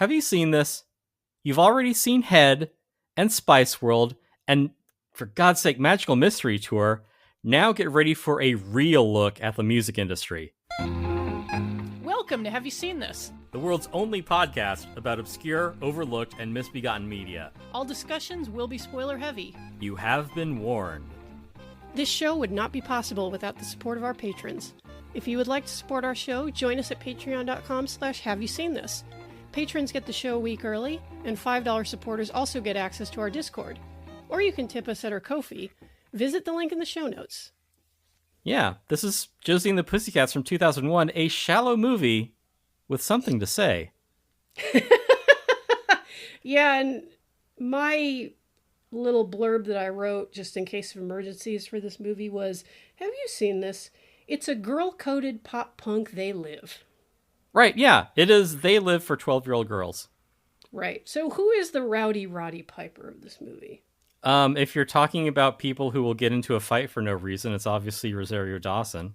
Have you seen this? You've already seen Head and Spice World and, for God's sake, Magical Mystery Tour. Now get ready for a real look at the music industry. Welcome to Have You Seen This? The world's only podcast about obscure, overlooked, and misbegotten media. All discussions will be spoiler heavy. You have been warned. This show would not be possible without the support of our patrons. If you would like to support our show, join us at patreon.com/haveyouseenthis. Patrons get the show a week early, and $5 supporters also get access to our Discord. Or you can tip us at our Ko-fi. Visit the link in the show notes. Yeah, this is Josie and the Pussycats from 2001, a shallow movie with something to say. Yeah, and my little blurb that I wrote just in case of emergencies for this movie was, have you seen this? It's a girl-coded pop punk They Live. Right, yeah. It is They Live for 12-year-old girls. Right. So who is the rowdy Roddy Piper of this movie? If you're talking about people who will get into a fight for no reason, it's obviously Rosario Dawson.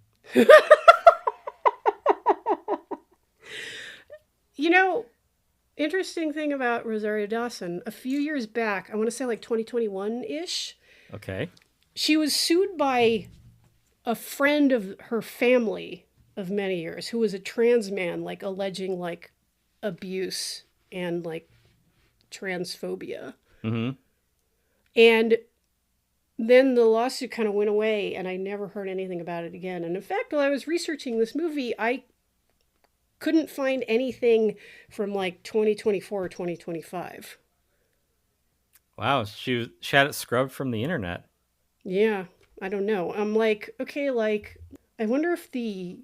You know, interesting thing about Rosario Dawson, a few years back, I want to say like 2021-ish. Okay. She was sued by a friend of her family of many years who was a trans man, like alleging like abuse and like transphobia. Mm-hmm. And then the lawsuit kind of went away and I never heard anything about it again. And in fact, while I was researching this movie, I couldn't find anything from like 2024 or 2025. Wow, she had it scrubbed from the internet. Yeah, I don't know. I'm like, okay, like, I wonder if the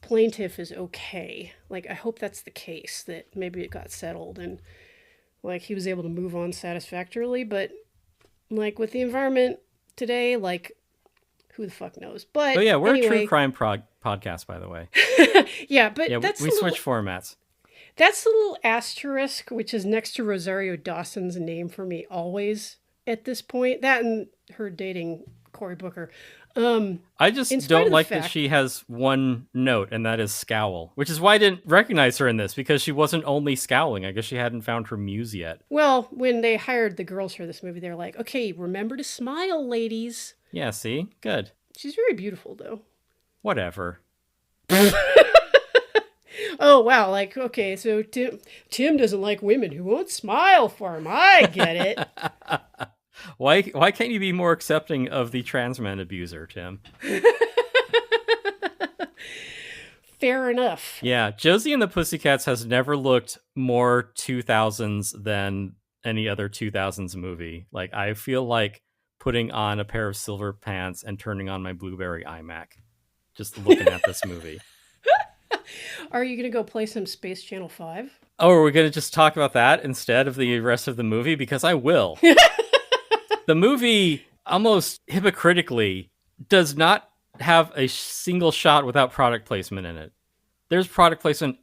plaintiff is okay. Like, I hope that's the case, that maybe it got settled and like he was able to move on satisfactorily. But like with the environment today, like, who the fuck knows? But yeah, we're anyway, a true crime podcast, by the way. Yeah, but yeah, that's we switch formats. That's the little asterisk which is next to Rosario Dawson's name for me always at this point. That and her dating Cory Booker. I just don't like that she has one note, and that is scowl, which is why I didn't recognize her in this, because she wasn't only scowling. I guess she hadn't found her muse yet. Well, when they hired the girls for this movie, they're like, okay, remember to smile, ladies. Yeah, see? Good. She's very beautiful, though. Whatever. Oh, wow. Like, okay, so Tim doesn't like women who won't smile for him. I get it. Why can't you be more accepting of the trans man abuser, Tim? Fair enough. Yeah, Josie and the Pussycats has never looked more 2000s than any other 2000s movie. Like, I feel like putting on a pair of silver pants and turning on my Blueberry iMac, just looking at this movie. Are you going to go play some Space Channel 5? Oh, are we going to just talk about that instead of the rest of the movie? Because I will. The movie, almost hypocritically, does not have a single shot without product placement in it. There's product placement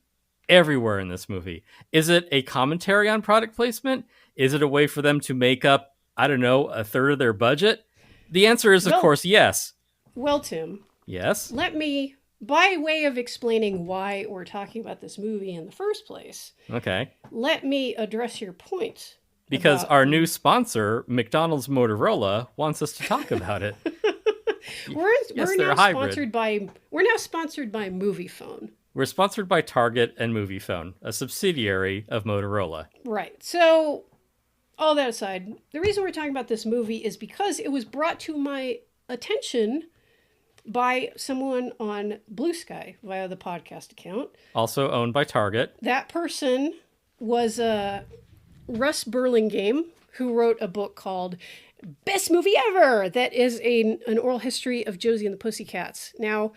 everywhere in this movie. Is it a commentary on product placement? Is it a way for them to make up, I don't know, a third of their budget? The answer is, of course, yes. Well, Tim. Yes? Let me, by way of explaining why we're talking about this movie in the first place, okay, let me address your point. Because our new sponsor, McDonald's Motorola, wants us to talk about it. We're now sponsored by MoviePhone. We're sponsored by Target and MoviePhone, a subsidiary of Motorola. Right. So, all that aside, the reason we're talking about this movie is because it was brought to my attention by someone on Blue Sky via the podcast account. Also owned by Target. That person was Russ Burlingame, who wrote a book called Best Movie Ever, that is an oral history of Josie and the Pussycats. Now,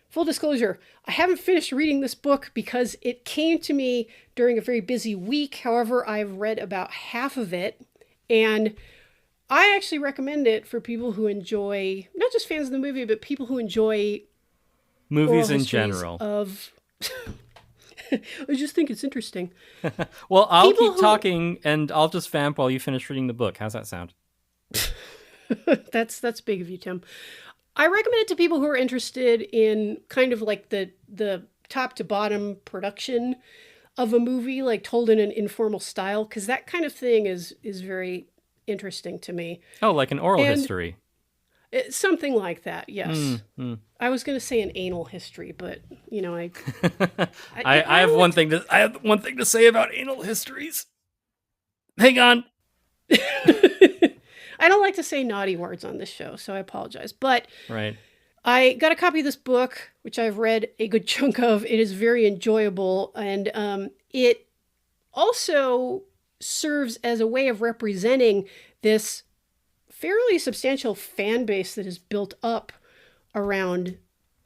full disclosure, I haven't finished reading this book because it came to me during a very busy week. However, I've read about half of it, and I actually recommend it for people who enjoy, not just fans of the movie, but people who enjoy movies in general. I just think it's interesting. Well, I'll keep talking, and I'll just vamp while you finish reading the book. How's that sound? That's big of you, Tim. I recommend it to people who are interested in kind of like the top to bottom production of a movie, like told in an informal style, because that kind of thing is very interesting to me. Oh, like an oral And history. something like that, yes. Mm. I was going to say an anal history, but you know, I have one thing to I have one thing to say about anal histories. Hang on. I don't like to say naughty words on this show, so I apologize. But Right. I got a copy of this book, which I've read a good chunk of. It is very enjoyable, and it also serves as a way of representing this fairly substantial fan base that is built up around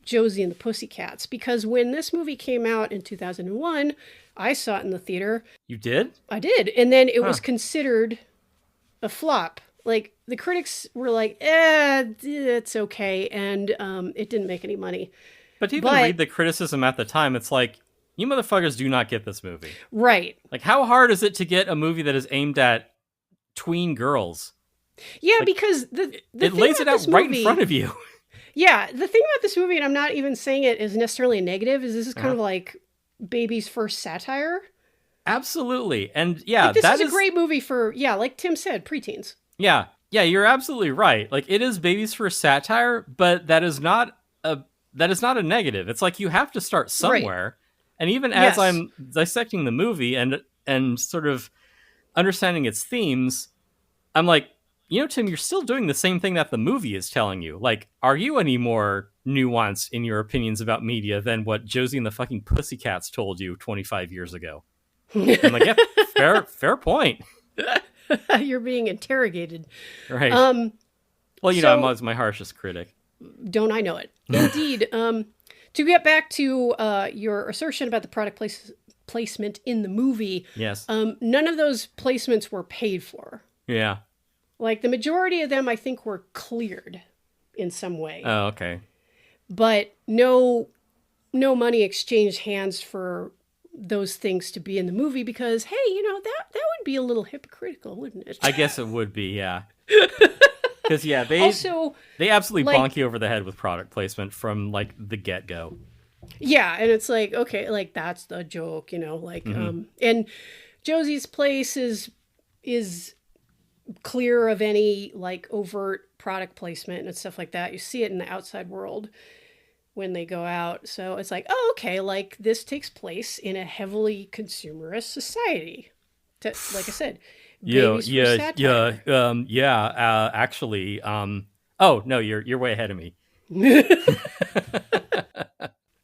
Josie and the Pussycats. Because when this movie came out in 2001, I saw it in the theater. You did? I did. And then it was considered a flop. Like, the critics were like, it's okay. And it didn't make any money. But to even read the criticism at the time, it's like, you motherfuckers do not get this movie. Right. Like, how hard is it to get a movie that is aimed at tween girls? Yeah, like, because the it lays it out right in front of you. Yeah, the thing about this movie, and I'm not even saying it is necessarily a negative, is this is kind of like baby's first satire. Absolutely. And yeah, like, this is a great movie for, like Tim said, preteens. Yeah. Yeah, you're absolutely right. Like, it is baby's first satire, but that is not a negative. It's like you have to start somewhere. Right. And even as I'm dissecting the movie and sort of understanding its themes, I'm like, Tim, you're still doing the same thing that the movie is telling you. Like, are you any more nuanced in your opinions about media than what Josie and the fucking Pussycats told you 25 years ago? I'm like, yeah, fair point. You're being interrogated. Right. Well, I'm my harshest critic. Don't I know it? Indeed. To get back to your assertion about the product placement in the movie, yes. None of those placements were paid for. Yeah. Like, the majority of them, I think, were cleared in some way. Oh, okay. But no money exchanged hands for those things to be in the movie because, hey, that would be a little hypocritical, wouldn't it? I guess it would be, yeah. Because, they absolutely bonk you over the head with product placement from, like, the get-go. Yeah, and it's like, okay, like, that's the joke, and Josie's place is clear of any, like, overt product placement and stuff like that. You see it in the outside world when they go out. So it's like, oh, okay, like, this takes place in a heavily consumerist society. Like I said, actually, oh no, you're way ahead of me.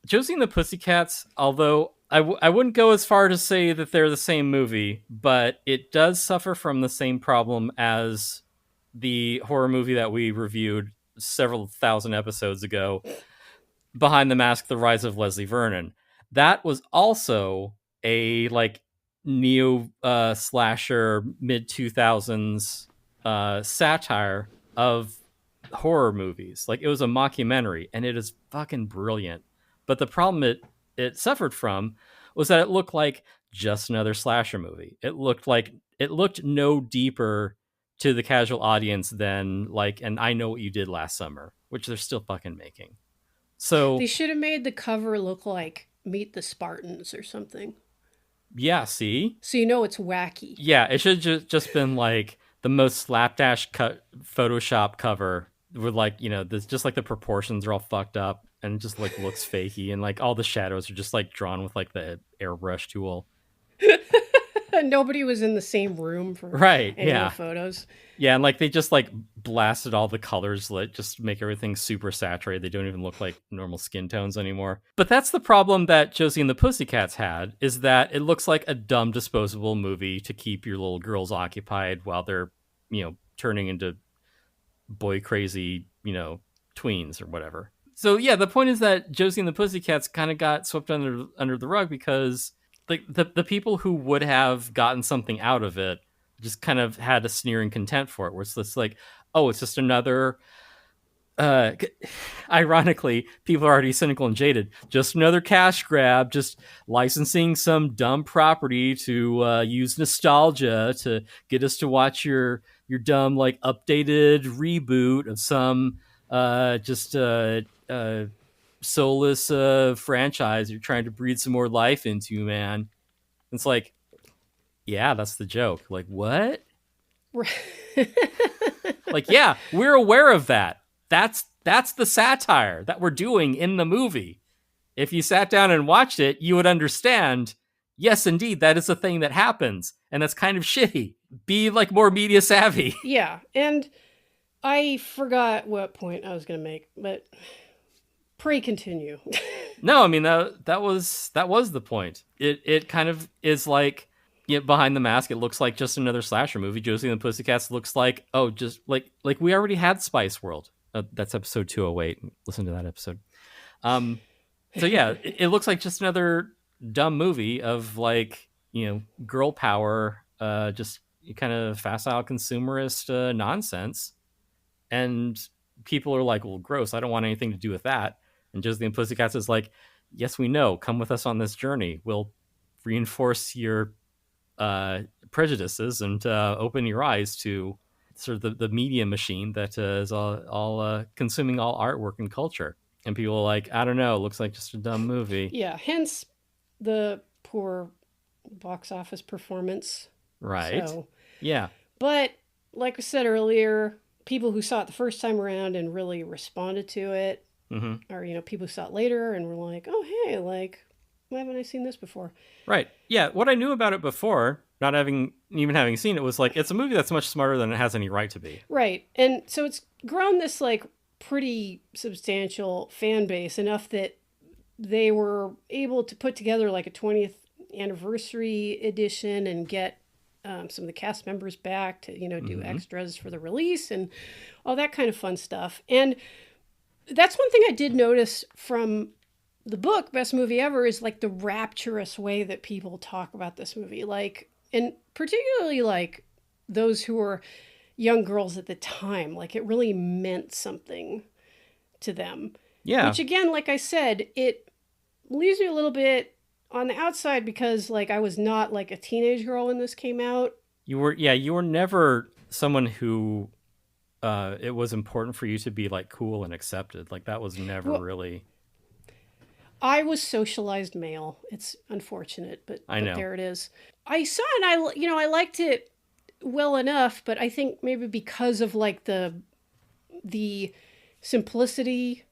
Josie and the Pussycats, although I wouldn't go as far to say that they're the same movie, but it does suffer from the same problem as the horror movie that we reviewed several thousand episodes ago, Behind the Mask: The Rise of Leslie Vernon. That was also a, like, neo slasher mid 2000s satire of horror movies. Like, it was a mockumentary, and it is fucking brilliant. But the problem it suffered from was that it looked like just another slasher movie. It looked no deeper to the casual audience than, like, an I Know What You Did Last Summer, which they're still fucking making. So they should have made the cover look like Meet the Spartans or something. Yeah, see? So it's wacky. Yeah, it should just been like the most slapdash cut Photoshop cover with, like, just like the proportions are all fucked up and it just, like, looks fakey, and, like, all the shadows are just, like, drawn with, like, the airbrush tool. Nobody was in the same room for any of the photos. Yeah, and, like, they just, like, blasted all the colors, like, just make everything super saturated. They don't even look like normal skin tones anymore. But that's the problem that Josie and the Pussycats had, is that it looks like a dumb disposable movie to keep your little girls occupied while they're, turning into boy crazy, tweens or whatever. So yeah, the point is that Josie and the Pussycats kind of got swept under the rug because the people who would have gotten something out of it just kind of had a sneering contempt for it, where it's just like, oh, it's just another, ironically, people are already cynical and jaded, just another cash grab, just licensing some dumb property to use nostalgia to get us to watch your dumb, like, updated reboot of some soulless franchise you're trying to breathe some more life into, man. It's like, yeah, that's the joke. Like, what? Like, yeah, we're aware of that. That's the satire that we're doing in the movie. If you sat down and watched it, you would understand, yes, indeed, that is a thing that happens. And that's kind of shitty. Be like more media savvy. Yeah, and I forgot what point I was going to make, but pray continue. No, I mean that was the point. It kind of is like, yeah, behind the mask, it looks like just another slasher movie. Josie and the Pussycats looks like, oh, just like we already had Spice World. That's episode 208. Listen to that episode. So yeah, it looks like just another dumb movie of like, girl power, just kind of facile consumerist nonsense. And people are like, well, gross, I don't want anything to do with that. And Josie and Pussycats is like, yes, we know. Come with us on this journey. We'll reinforce your prejudices and open your eyes to sort of the media machine that is all consuming all artwork and culture. And people are like, I don't know, looks like just a dumb movie. Yeah, hence the poor box office performance. Right. So, yeah. But like I said earlier, people who saw it the first time around and really responded to it, or people who saw it later and were like, "Oh, hey, like, why haven't I seen this before?" Right. Yeah. What I knew about it before, not having seen it, was like it's a movie that's much smarter than it has any right to be. Right, and so it's grown this like pretty substantial fan base enough that they were able to put together like a 20th anniversary edition and get some of the cast members back to do extras for the release and all that kind of fun stuff. And that's one thing I did notice from the book Best Movie Ever is like the rapturous way that people talk about this movie, like, and particularly like those who were young girls at the time, like it really meant something to them. Yeah. Which again, like I said, it leaves me a little bit on the outside because like I was not like a teenage girl when this came out. You were never someone who it was important for you to be like cool and accepted. Like that was never really. I was socialized male. It's unfortunate, but there it is. I saw it and I liked it well enough, but I think maybe because of like the simplicity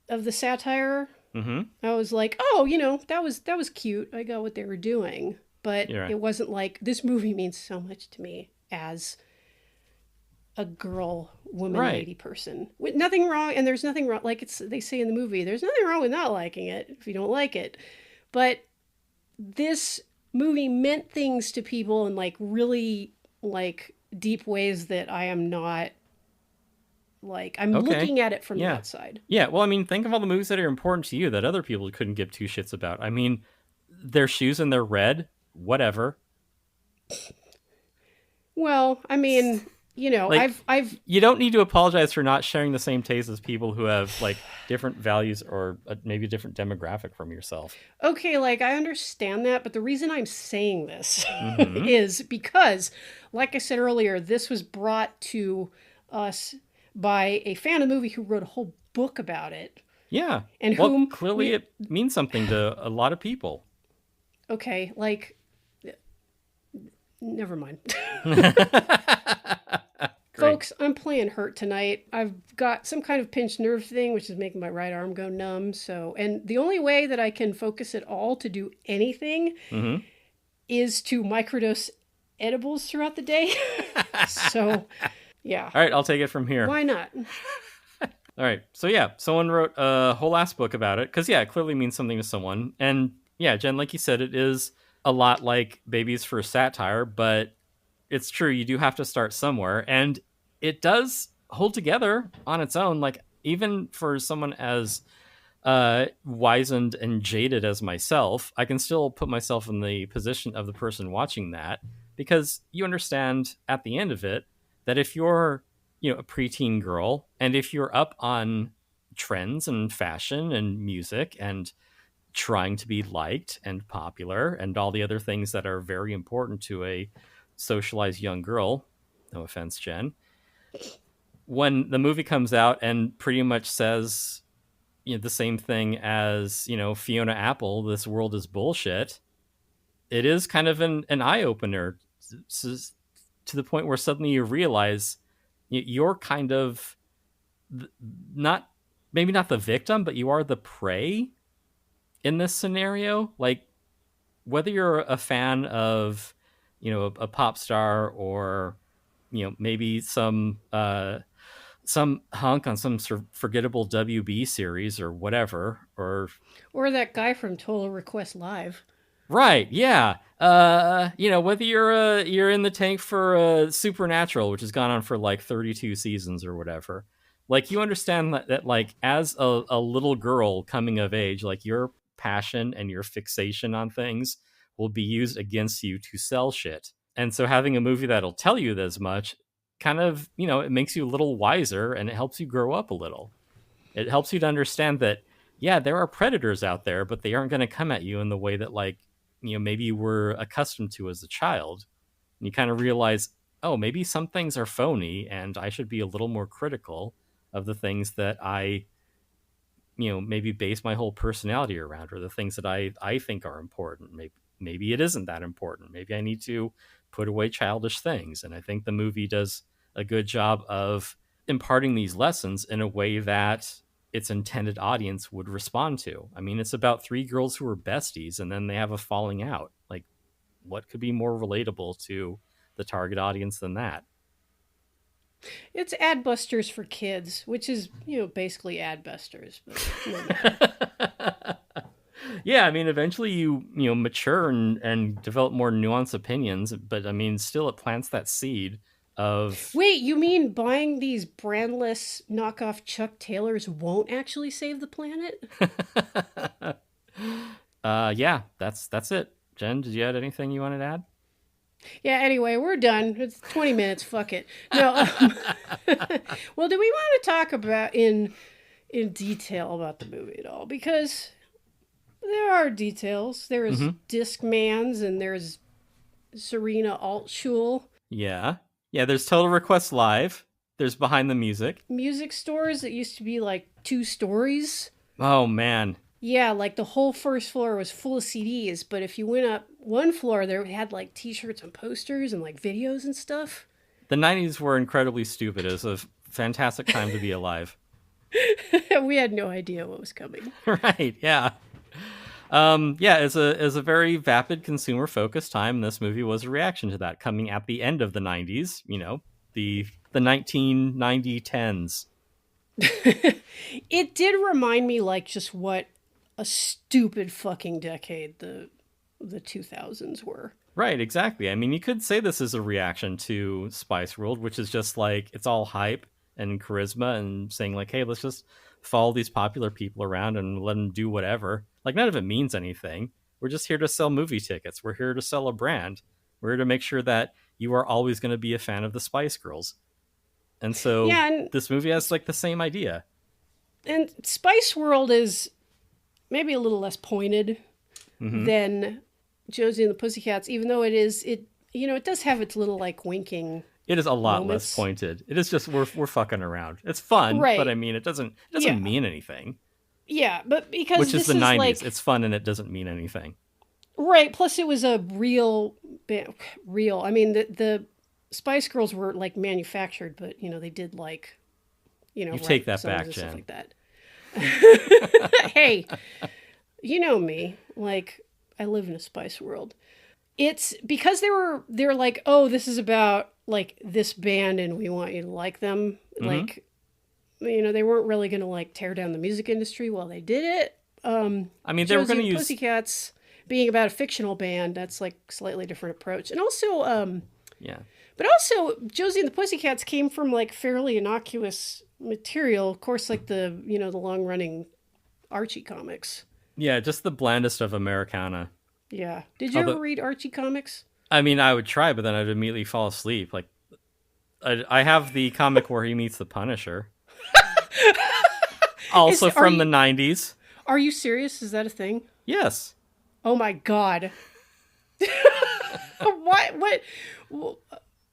of the satire, I was like, oh, that was cute. I got what they were doing, but it wasn't like this movie means so much to me as a girl, woman, lady person. With nothing wrong, and there's nothing wrong. Like they say in the movie, there's nothing wrong with not liking it if you don't like it. But this movie meant things to people in like really like deep ways that I am not. Like, I'm looking at it from the outside. Yeah, well, I mean, think of all the movies that are important to you that other people couldn't give two shits about. I mean, their shoes and their red, whatever. Well, I mean, like, I've you don't need to apologize for not sharing the same taste as people who have like different values or maybe a different demographic from yourself. Okay, like I understand that, but the reason I'm saying this is because, like I said earlier, this was brought to us by a fan of the movie who wrote a whole book about it. Yeah. And clearly it means something to a lot of people. Okay, like, never mind. Folks, I'm playing hurt tonight. I've got some kind of pinched nerve thing, which is making my right arm go numb. And the only way that I can focus at all to do anything is to microdose edibles throughout the day. So, yeah. All right, I'll take it from here. Why not? All right. So, yeah, someone wrote a whole ass book about it because, it clearly means something to someone. And, yeah, Jen, like you said, it is a lot like Babies for Satire, but it's true. You do have to start somewhere. And it does hold together on its own. Like, even for someone as wizened and jaded as myself, I can still put myself in the position of the person watching that because you understand at the end of it that if you're, a preteen girl and if you're up on trends and fashion and music and trying to be liked and popular and all the other things that are very important to a socialized young girl, no offense, Jen, when the movie comes out and pretty much says the same thing as Fiona Apple, this world is bullshit, it is kind of an eye opener to the point where suddenly you realize you're kind of not, maybe not the victim, but you are the prey in this scenario. Like, whether you're a fan of, a pop star, or, maybe some hunk on some forgettable WB series or whatever, Or that guy from Total Request Live. right, yeah. Whether you're in the tank for Supernatural, which has gone on for like 32 seasons or whatever. Like, you understand that like, as a little girl coming of age, like, your passion and your fixation on things will be used against you to sell shit. And so having a movie that'll tell you this much kind of, it makes you a little wiser, and it helps you grow up a little. It helps you to understand that, yeah, there are predators out there, but they aren't going to come at you in the way that, like, maybe you were accustomed to as a child. And you kind of realize, oh, maybe some things are phony, and I should be a little more critical of the things that I, maybe base my whole personality around, or the things that I think are important. Maybe it isn't that important. Maybe I need to put away childish things. And I think the movie does a good job of imparting these lessons in a way that its intended audience would respond to. I mean, it's about three girls who are besties, and then they have a falling out. Like, what could be more relatable to the target audience than that? It's Adbusters for kids, which is, basically Adbusters. But no matter. Yeah, I mean, eventually you mature and develop more nuanced opinions, but I mean, still it plants that seed of. Wait, you mean buying these brandless knockoff Chuck Taylors won't actually save the planet? Yeah, that's it. Jen, did you add anything you wanted to add? Yeah, anyway, we're done. It's 20 minutes. Fuck it. No. Well, do we want to talk about in detail about the movie at all? Because there are details. There is Discmans, and there's Serena Altschul. Yeah. Yeah, there's Total Request Live. There's Behind the Music. Music stores that used to be like 2 stories. Oh, man. Yeah, like the whole first floor was full of CDs, but if you went up one floor, there had like t-shirts and posters and like videos and stuff. The 90s were incredibly stupid. It was a fantastic time to be alive. We had no idea what was coming. Right, yeah. Yeah, as a very vapid, consumer-focused time, this movie was a reaction to that, coming at the end of the 90s, the 1990-10s. It did remind me, like, just what a stupid fucking decade the 2000s were. Right, exactly. I mean, you could say this is a reaction to Spice World, which is just like, it's all hype and charisma and saying like, hey, let's just follow these popular people around and let them do whatever. Like, none of it means anything. We're just here to sell movie tickets. We're here to sell a brand. We're here to make sure that you are always going to be a fan of the Spice Girls. And so this movie has like the same idea. And Spice World is maybe a little less pointed than Josie and the Pussycats, even though it does have its little like winking. It is a lot less pointed. It is just we're fucking around. It's fun, right. But I mean, it doesn't mean anything. Yeah, but because which is the 90s, like, it's fun and it doesn't mean anything. Right. Plus, it was a real. I mean, the Spice Girls were like manufactured, but they did like, you take that back, Jen. Stuff like that. Hey, you know me. Like, I live in a Spice World. It's because they're like, oh, this is about like this band, and we want you to like them. Like, they weren't really going to like tear down the music industry while they did it. I mean, they were going to use Pussycats being about a fictional band. That's like slightly different approach, and also, But also, Josie and the Pussycats came from like fairly innocuous material. Of course, like the long running Archie comics. Yeah, just the blandest of Americana. Yeah. Did you ever read Archie comics? I mean, I would try, but then I'd immediately fall asleep. Like, I have the comic where he meets the Punisher. Also from the 90s. Are you serious? Is that a thing? Yes. Oh my God.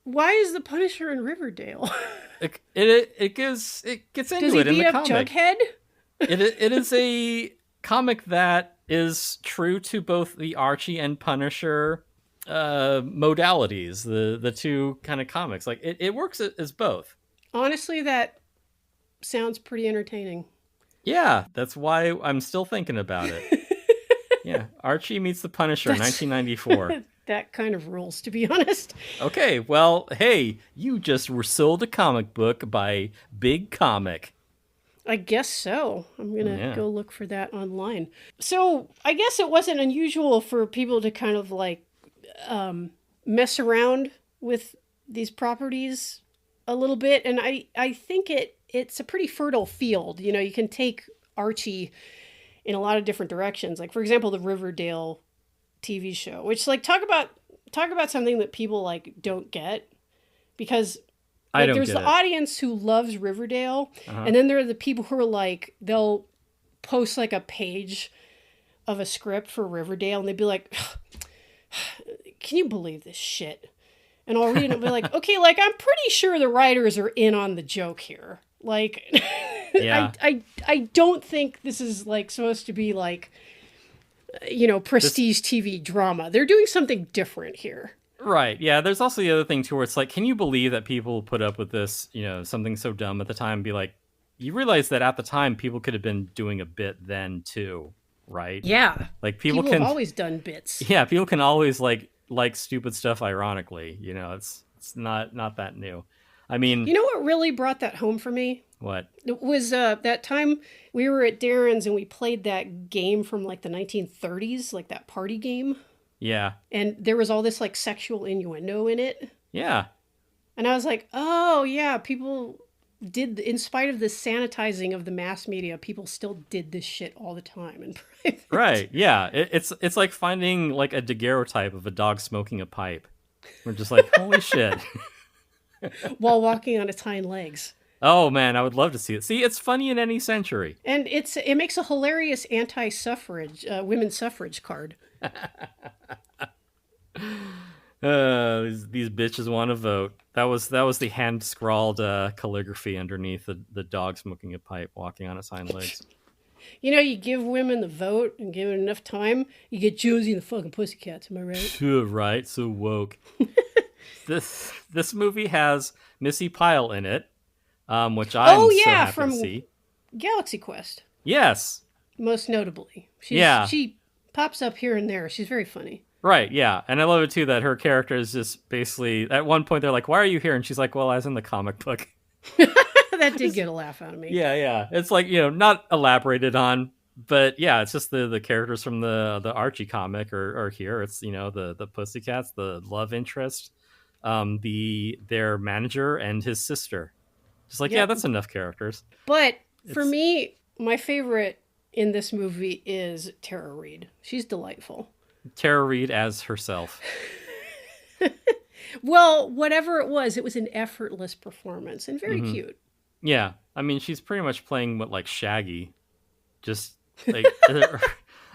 Why is the Punisher in Riverdale? It gets into it in the comic. Does he beat up Jughead? It is a comic that is true to both the Archie and Punisher modalities, the two kind of comics. Like it works as both. Honestly, that sounds pretty entertaining. Yeah, that's why I'm still thinking about it. Yeah, Archie meets the Punisher, 1994. That kind of rules, to be honest. Okay, well, hey, you just were sold a comic book by Big Comic. I guess so. I'm going to Yeah. go look for that online. So I guess it wasn't unusual for people to kind of like mess around with these properties a little bit. And I think it's a pretty fertile field. You know, you can take Archie in a lot of different directions. Like, for example, the Riverdale TV show, which like talk about something that people like don't get, because I don't there's get the it. audience who loves Riverdale, and then there are the people who are like, they'll post like a page of a script for Riverdale and they'd be like, can you believe this shit? And I'll read it and be like, okay, like I'm pretty sure the writers are in on the joke here. Like, Yeah. I don't think this is like supposed to be like, you know, prestige TV drama. They're doing something different here. Right. Yeah. There's also the other thing too, where it's like, can you believe that people put up with this? You know, something so dumb at the time. And be like, you realize that at the time, people could have been doing a bit then too, right? Yeah. Like People can have always done bits. Yeah, people can always like stupid stuff ironically. You know, it's not that new. I mean, You know what really brought that home for me? what? It was that time we were at Darren's and we played that game from like the 1930s, like that party game. Yeah. And there was all this like sexual innuendo in it. Yeah. And I was like, oh yeah, people did, in spite of the sanitizing of the mass media, people still did this shit all the time in private. Right. Yeah. It's like finding like a daguerreotype of a dog smoking a pipe. We're just like, holy shit. While walking on its hind legs. Oh man, I would love to see it. See, it's funny in any century. And it makes a hilarious anti-suffrage, women's suffrage card. These bitches want to vote. That was the hand scrawled calligraphy underneath the dog smoking a pipe, walking on its hind legs. You know, you give women the vote and give it enough time, you get Josie and the fucking Pussycats. Am I right? Right, so woke. This movie has Missy Pyle in it, which I'm so happy from to see. Galaxy Quest, Yes. most notably. Yeah. She pops up here and there. She's very funny. Right, yeah. And I love it too that her character is just basically, at one point they're like, why are you here? And she's like, well, as in the comic book. That did get a laugh out of me. Yeah. It's like, you know, not elaborated on, but yeah, it's just the characters from the Archie comic are here. It's, you know, the Pussycats, the love interest, their manager and his sister. Just like, yeah, that's enough characters. But for me, my favorite in this movie is Tara Reid. She's delightful. Tara Reid as herself. Well, whatever it was an effortless performance and very cute. Yeah. I mean, she's pretty much playing what, like Shaggy. Just like,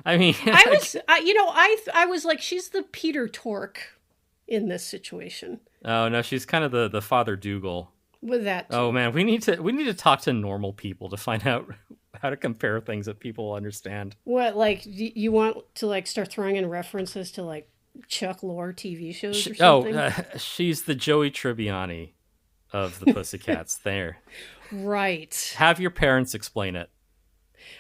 I mean, I was like, she's the Peter Tork in this situation. Oh no, she's kind of the Father Dougal. With that too. Oh man, we need to talk to normal people to find out how to compare things that people understand. What, like, you want to like start throwing in references to like Chuck Lorre TV shows or something? She's the Joey Tribbiani of the Pussycats. There. Right. Have your parents explain it.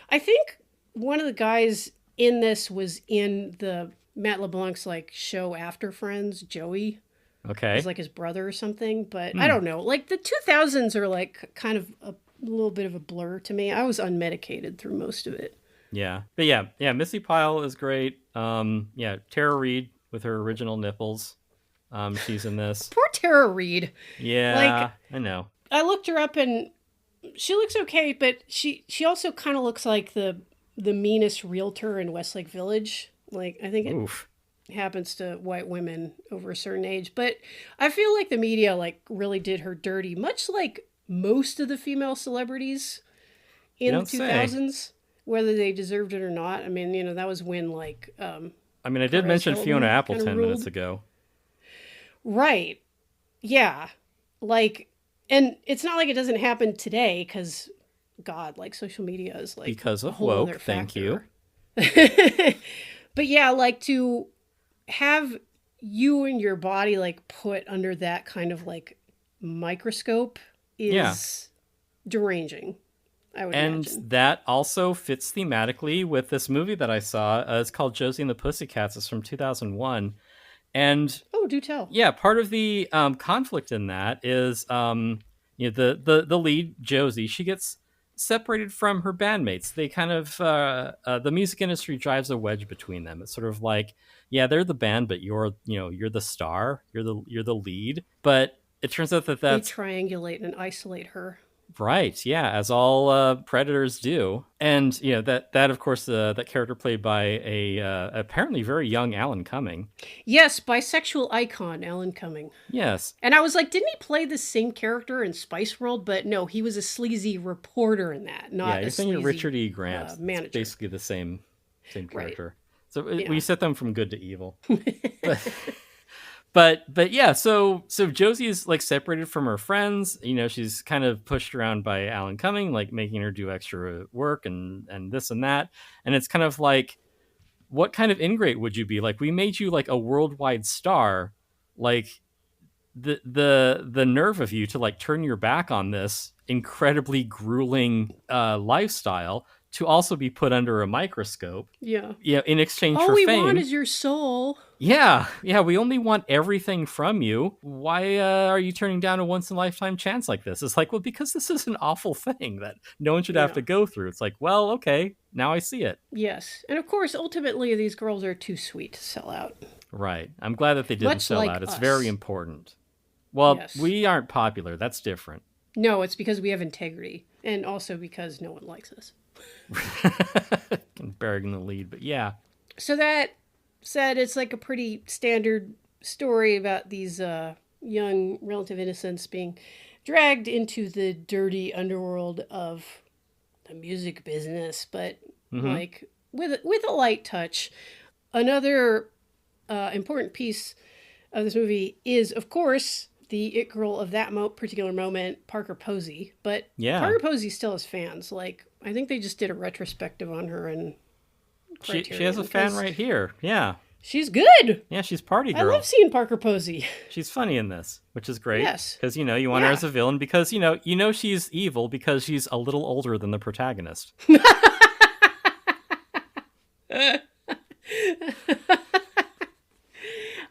I think one of the guys in this was in the Matt LeBlanc's like show after Friends, Joey. Okay. He's like his brother or something, but I don't know. Like the 2000s are like kind of a little bit of a blur to me. I was unmedicated through most of it. Yeah. But yeah, Missy Pyle is great. Yeah, Tara Reid with her original nipples. She's in this. Poor Tara Reid. Yeah, Like, I know. I looked her up and she looks okay, but she also kind of looks like the meanest realtor in Westlake Village. Like, I think it happens to white women over a certain age, but I feel like the media like really did her dirty, much like most of the female celebrities in the 2000s, whether they deserved it or not. I mean, you know, that was when like I mean, I did mention Fiona Apple 10 minutes ago. Right. Yeah. Like, and it's not like it doesn't happen today because, God, like social media is like because a of whole woke. other Thank factor. you. But yeah, like to have you and your body like put under that kind of like microscope Yeah. is deranging, I would And imagine. that also fits thematically with this movie that I saw. It's called Josie and the Pussycats. It's from 2001. And Oh, do tell. yeah, part of the conflict in that is, the lead Josie. She gets separated from her bandmates. They kind of the music industry drives a wedge between them. It's sort of like, yeah, they're the band, but you're the star. You're the lead. But it turns out that They that's triangulate and isolate her. right, yeah, as all predators do, and that of course that character played by a apparently very young Alan Cumming. Yes, bisexual icon Alan Cumming. Yes, And I was like, didn't he play the same character in Spice World? But no, he was a sleazy reporter in that, yeah, not a you're saying you're sleazy Richard E. Grant. It's manager. basically the same Right. character. So Yeah. we set them from good to evil. But but yeah, so Josie is like separated from her friends. She's kind of pushed around by Alan Cumming, like making her do extra work and this and that. And it's kind of like, what kind of ingrate would you be? Like, we made you like a worldwide star. Like, the nerve of you to like turn your back on this incredibly grueling lifestyle to also be put under a microscope, Yeah. in exchange All for we fame. want is your soul. Yeah, we only want everything from you. Why are you turning down a once in a lifetime chance like this? It's like, well, because this is an awful thing that no one should have Yeah. to go through. It's like, well, okay, now I see it. Yes. And of course, ultimately, these girls are too sweet to sell out. Right. I'm glad that they didn't Much sell like out. It's us. very important. Well, Yes. we aren't popular. That's different. No, it's because we have integrity. And also because no one likes us. Bearing the lead, but yeah. So that said, it's like a pretty standard story about these young relative innocents being dragged into the dirty underworld of the music business, but like with a light touch. Another important piece of this movie is, of course, the it girl of that particular moment, Parker Posey. But Yeah. Parker Posey still has fans. Like, I think they just did a retrospective on her and She has a fan right here. Yeah. She's good. Yeah, she's party I girl. love seeing Parker Posey. She's funny in this, which is great. Yes. Because you want her Yeah. as a villain because she's evil because she's a little older than the protagonist.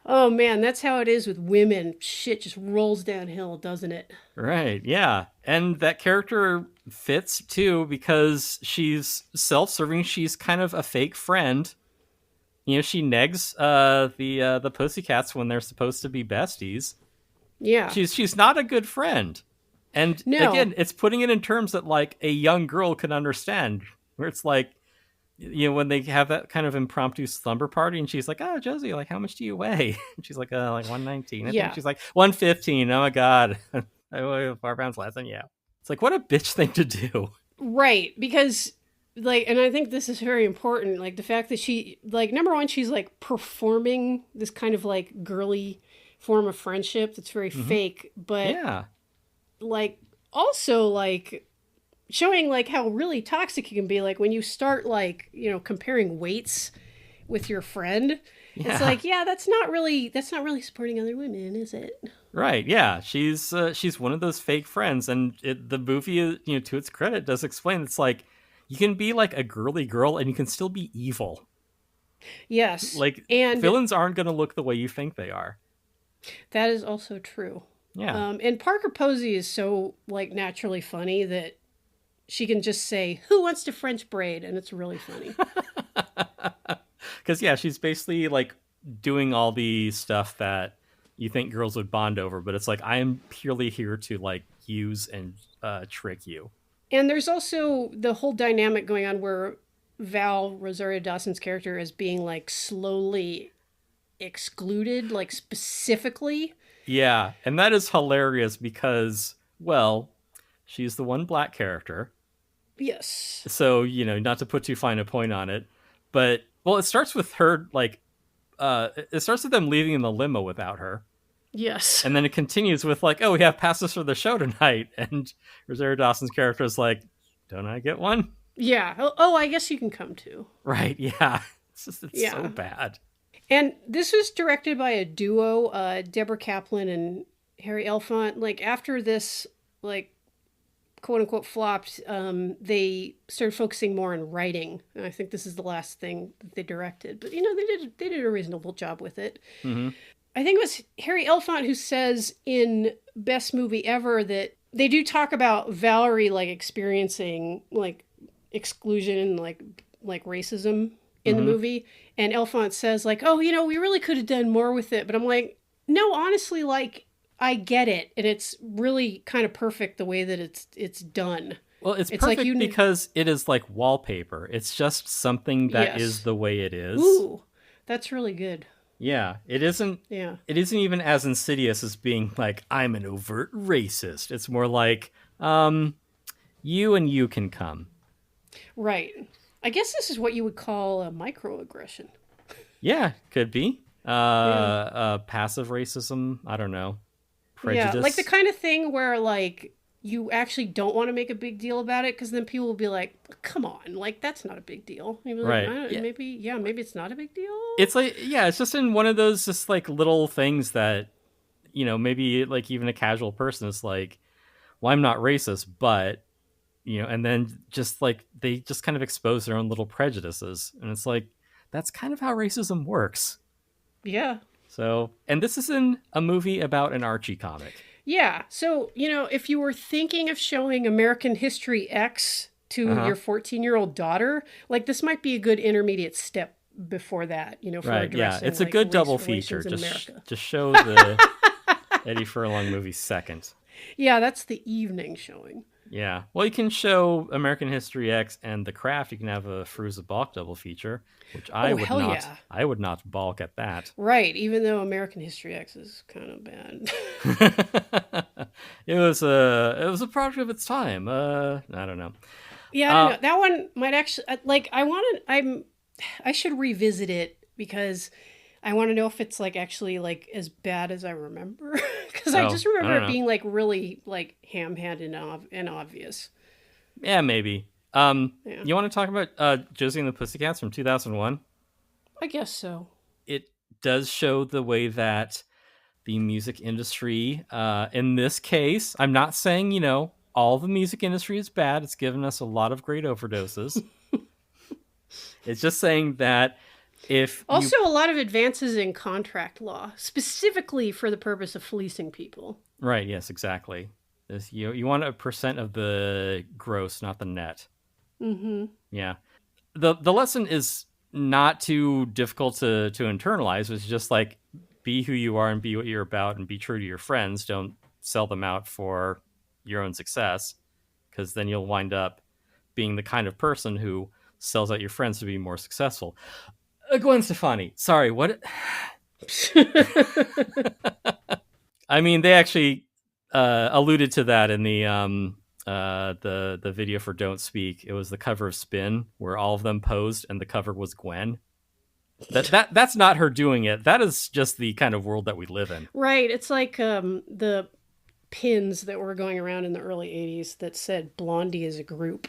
Oh man, that's how it is with women. Shit just rolls downhill, doesn't it? Right, yeah. And that character fits too because she's self-serving. She's kind of a fake friend. She negs the Pussycats when they're supposed to be besties. Yeah. She's not a good friend. And No. again, it's putting it in terms that like a young girl can understand, where it's like, when they have that kind of impromptu slumber party and she's like, oh, Josie, like, how much do you weigh? And she's like 119. I Yeah. think she's like 115. Oh my God. I weigh 4 pounds less than you. It's like, what a bitch thing to do. Right, because like, and I think this is very important, like the fact that she, like, number one, she's like performing this kind of like girly form of friendship that's very fake, but Yeah. like also like showing like how really toxic it can be, like when you start like, comparing weights with your friend. Yeah. It's like, yeah, that's not really supporting other women, is it? Right. Yeah. She's one of those fake friends. And the movie, to its credit, does explain it's like, you can be like a girly girl and you can still be evil. Yes. Like, and villains aren't going to look the way you think they are. that is also true. Yeah. And Parker Posey is so like naturally funny that she can just say, "Who wants to French braid?" and it's really funny. Because, yeah, she's basically like doing all the stuff that you think girls would bond over. But it's like, I am purely here to like use and trick you. And there's also the whole dynamic going on where Val, Rosario Dawson's character, is being like slowly excluded, like specifically. Yeah. And that is hilarious because, well, she's the one black character. Yes. So, not to put too fine a point on it, but, well, it starts with her, like, it starts with them leaving in the limo without her. Yes. And then it continues with, like, oh, we have passes for the show tonight. And Rosario Dawson's character is like, don't I get one? Yeah. Oh, I guess you can come too. Right? Yeah. It's Yeah. so bad. And this was directed by a duo, Deborah Kaplan and Harry Elfont. Like after this, like quote unquote flopped, they started focusing more on writing. And I think this is the last thing that they directed. But they did a reasonable job with it. Hmm. I think it was Harry Elfont who says in Best Movie Ever that they do talk about Valerie like experiencing like exclusion and like racism in the movie, and Elfont says like, oh, we really could have done more with it, but I'm like, no, honestly, like I get it, and it's really kind of perfect the way that it's done. Well, it's like perfect because it is like wallpaper. It's just something that is Yes. the way it is. Ooh, that's really good. Yeah, it isn't. Yeah. It isn't even as insidious as being like I'm an overt racist. It's more like, you and you can come. Right. I guess this is what you would call a microaggression. Yeah, could be. Passive racism. I don't know. Prejudice. Yeah, like the kind of thing where like you actually don't want to make a big deal about it because then people will be like, "Come on, like that's not a big deal." You'll be like, Right. I don't- Yeah. maybe it's not a big deal. It's like, yeah, it's just in one of those just like little things that, maybe like even a casual person is like, well, I'm not racist, but, and then just like they just kind of expose their own little prejudices. And it's like, that's kind of how racism works. Yeah. So, and this is in a movie about an Archie comic. Yeah. So, if you were thinking of showing American History X to your 14-year-old daughter, like this might be a good intermediate step before that, for Right. Yeah. addressing It's a like, good race double relations feature. in Just America. show the Eddie Furlong movie second. Yeah, that's the evening showing. Yeah. Well, you can show American History X and The Craft. You can have a Fruza Balk double feature, which I would hell not. yeah. I would not balk at that. Right, even though American History X is kind of bad. It was a product of its time. I don't know. Yeah, I don't know. That one might actually like I should revisit it because I want to know if it's like actually like as bad as I remember because I just remember I it don't know. being like really like ham-handed and obvious. Yeah, maybe. You want to talk about Josie and the Pussycats from 2001? I guess so. It does show the way that the music industry, in this case, I'm not saying, all the music industry is bad. It's given us a lot of great overdoses. It's just saying that if Also, a lot of advances in contract law, specifically for the purpose of fleecing people. Right, yes, exactly. You want a percent of the gross, not the net. Mm-hmm. Yeah. The lesson is not too difficult to internalize. It's just like be who you are and be what you're about and be true to your friends. Don't sell them out for your own success, because then you'll wind up being the kind of person who sells out your friends to be more successful. Gwen Stefani. Sorry, what? I mean, they actually alluded to that in the video for Don't Speak. It was the cover of Spin where all of them posed and the cover was Gwen. That's not her doing it. That is just the kind of world that we live in. Right. It's like the pins that were going around in the early 80s that said Blondie is a group.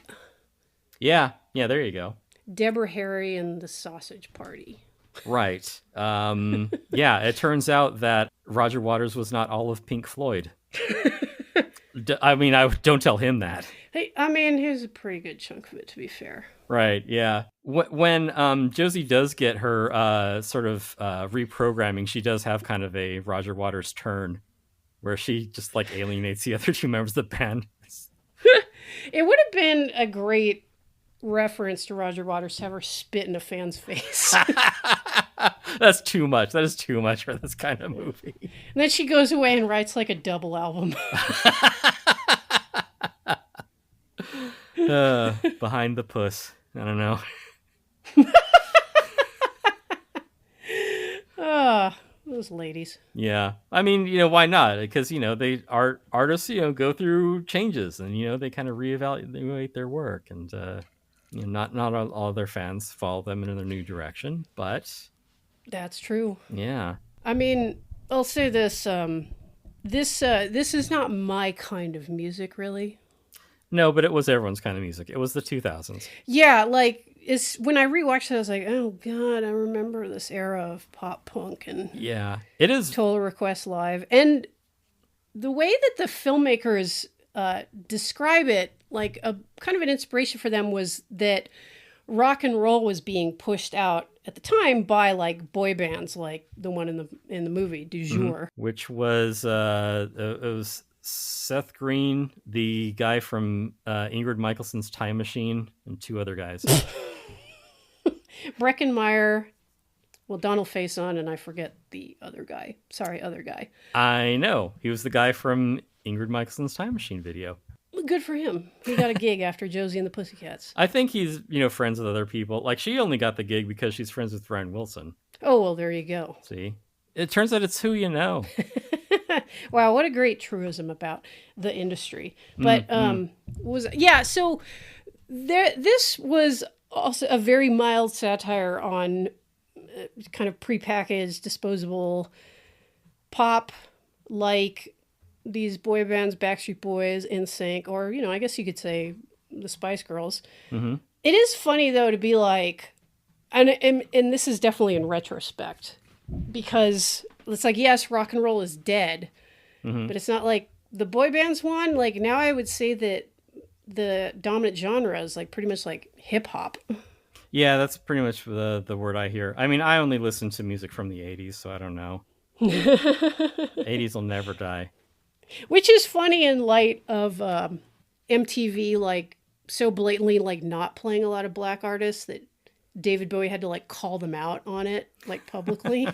Yeah, there you go. Deborah Harry and the Sausage Party. Right. Yeah, it turns out that Roger Waters was not all of Pink Floyd. I mean, I don't tell him that. Hey, I mean, here's a pretty good chunk of it, to be fair. Right, yeah. When Josie does get her sort of reprogramming, she does have kind of a Roger Waters turn where she just like alienates the other two members of the band. It would have been a great reference to Roger Waters to have her spit in a fan's face. That's too much. That is too much for this kind of movie. And then she goes away and writes like a double album. Behind the puss. I don't know. Those ladies. Yeah. I mean, why not? Because, they artists, go through changes and, they kind of reevaluate their work and, not all their fans follow them in their new direction, but That's true. yeah. I mean, I'll say this. This is not my kind of music, really. No, but it was everyone's kind of music. It was the 2000s. Yeah, like it's when I rewatched it, I was like, oh god, I remember this era of pop punk and Yeah, it is. Total Request Live, and the way that the filmmakers describe it, like a kind of an inspiration for them was that rock and roll was being pushed out at the time by like boy bands, like the one in the movie Du Jour, Which was it was Seth Green, the guy from Ingrid Michaelson's Time Machine, and two other guys. Breckenmeyer, well, Donald Faison, and I forget the other guy. Sorry, other guy. I know. He was the guy from Ingrid Michaelson's Time Machine video. Good for him. He got a gig after Josie and the Pussycats. I think he's, friends with other people. Like, she only got the gig because she's friends with Brian Wilson. Oh, well, there you go. See? It turns out it's who you know. Wow, what a great truism about the industry. But so this was also a very mild satire on kind of prepackaged, disposable pop, like these boy bands, Backstreet Boys, NSYNC, or, I guess you could say the Spice Girls. Mm-hmm. It is funny, though, to be like, and this is definitely in retrospect, because it's like, yes, rock and roll is dead, but it's not like the boy bands won. Like, now I would say that the dominant genre is like pretty much like hip hop. Yeah, that's pretty much the word I hear. I mean, I only listen to music from the 80s, so I don't know. 80s will never die. Which is funny in light of MTV, like, so blatantly, like, not playing a lot of black artists that David Bowie had to, like, call them out on it, like, publicly.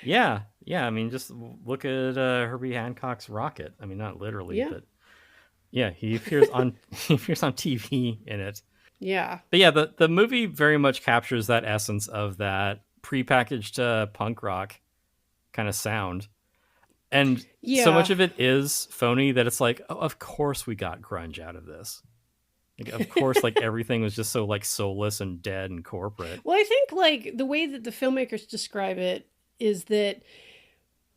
Yeah. I mean, just look at Herbie Hancock's Rocket. I mean, not literally, but yeah, he appears on TV in it. Yeah. But yeah, the movie very much captures that essence of that prepackaged punk rock kind of sound. And so much of it is phony that it's like, oh, of course we got grunge out of this. Like, of course, like everything was just so like soulless and dead and corporate. Well, I think like the way that the filmmakers describe it is that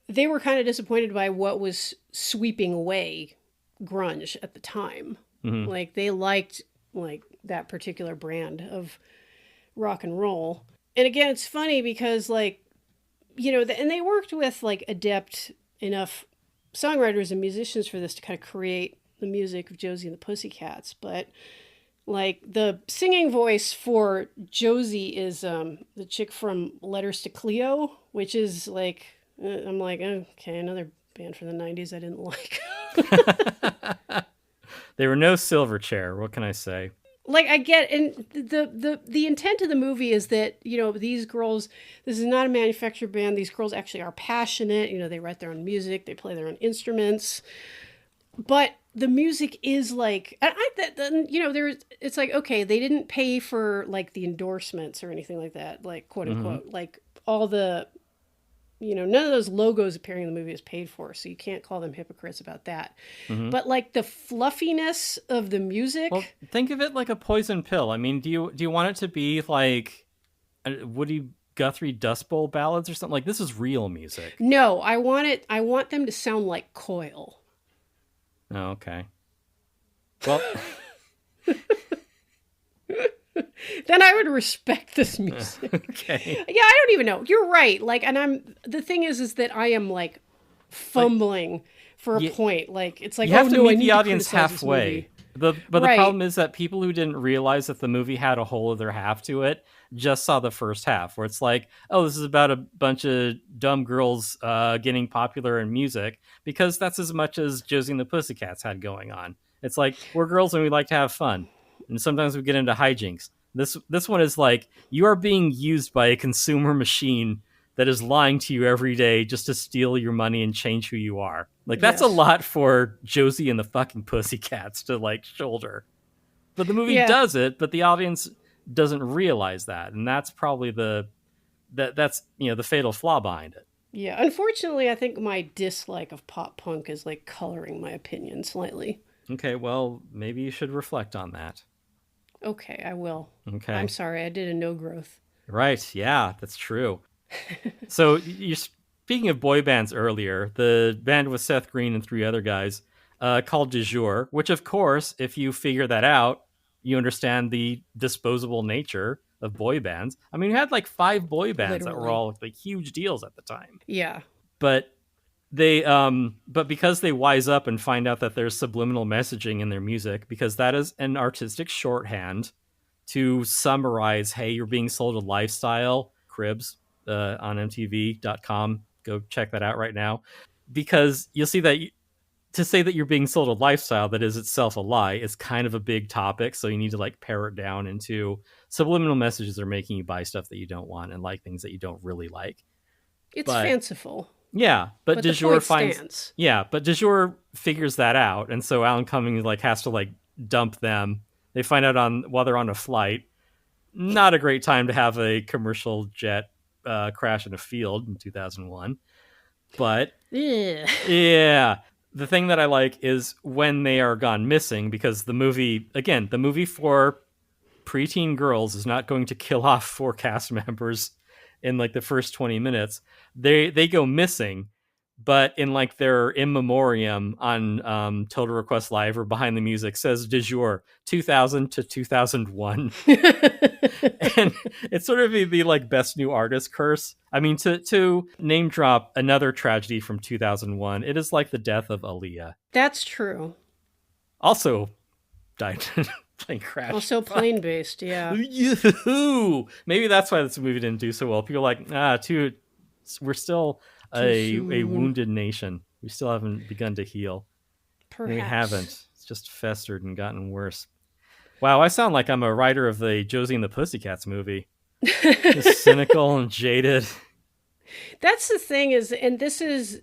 they were kind of disappointed by what was sweeping away grunge at the time. Mm-hmm. Like they liked like that particular brand of rock and roll. And again, it's funny because like, and they worked with like adept enough songwriters and musicians for this to kind of create the music of Josie and the Pussycats. But like the singing voice for Josie is the chick from Letters to Cleo, which is like, I'm like, okay, another band from the 90s I didn't like. They were no Silverchair. What can I say? Like I get, and the intent of the movie is that, these girls, this is not a manufactured band. These girls actually are passionate. They write their own music. They play their own instruments. But the music is like, it's like, okay, they didn't pay for like the endorsements or anything like that, like quote unquote, like all the, none of those logos appearing in the movie is paid for, so you can't call them hypocrites about that. Mm-hmm. But like the fluffiness of the music. Well, think of it like a poison pill. I mean, do you want it to be like Woody Guthrie Dust Bowl ballads or something? Like, this is real music. No, I want them to sound like Coil. Oh, okay. Well, then I would respect this music. Okay. Yeah, I don't even know. You're right. Like, and the thing is that I am like fumbling for a point. Like, it's like, you have to meet the audience halfway. But the problem is that people who didn't realize that the movie had a whole other half to it just saw the first half, where it's like, oh, this is about a bunch of dumb girls getting popular in music, because that's as much as Josie and the Pussycats had going on. It's like, we're girls and we like to have fun, and sometimes we get into hijinks. This one is like, you are being used by a consumer machine that is lying to you every day just to steal your money and change who you are. Like, that's a lot for Josie and the fucking Pussycats to like shoulder. But the movie does it, but the audience doesn't realize that, and that's probably that's the fatal flaw behind it. Yeah, unfortunately, I think my dislike of pop punk is like coloring my opinion slightly. Okay, well, maybe you should reflect on that. Okay, I will. Okay. I'm sorry, I did a no growth. Right, yeah, that's true. So you're speaking of boy bands earlier. The band with Seth Green and three other guys. called Du Jour, which, of course, if you figure that out, you understand the disposable nature of boy bands. I mean, we had like 5 boy bands that were Literally. all like huge deals at the time. Yeah. But but because they wise up and find out that there's subliminal messaging in their music, because that is an artistic shorthand to summarize, hey, you're being sold a lifestyle. Cribs on mtv.com, go check that out right now, because you'll see that to say that you're being sold a lifestyle that is itself a lie is kind of a big topic. So you need to like pare it down into subliminal messages are making you buy stuff that you don't want and like things that you don't really like. It's But fanciful. yeah, but But Du the Jour point finds stands. yeah, but Du Jour figures that out, and so Alan Cumming like has to like dump them. They find out on while they're on a flight. Not a great time to have a commercial jet crash in a field in 2001. But Ugh. yeah, the thing that I like is when they are gone missing, because the movie for preteen girls is not going to kill off 4 cast members in like the first 20 minutes. They go missing, but in like their in memoriam on Total Request Live or behind the music says Du Jour 2000 to 2001. And it's sort of the like best new artist curse. I mean, to name drop another tragedy from 2001, it is like the death of Aaliyah. That's true. Also died in a plane crash. Also plane based, yeah. Yoo-hoo! Maybe that's why this movie didn't do so well. People are like, we're still a wounded nation. We still haven't begun to heal. Perhaps. We haven't. It's just festered and gotten worse. Wow, I sound like I'm a writer of the Josie and the Pussycats movie. Just cynical and jaded. That's the thing is, and this is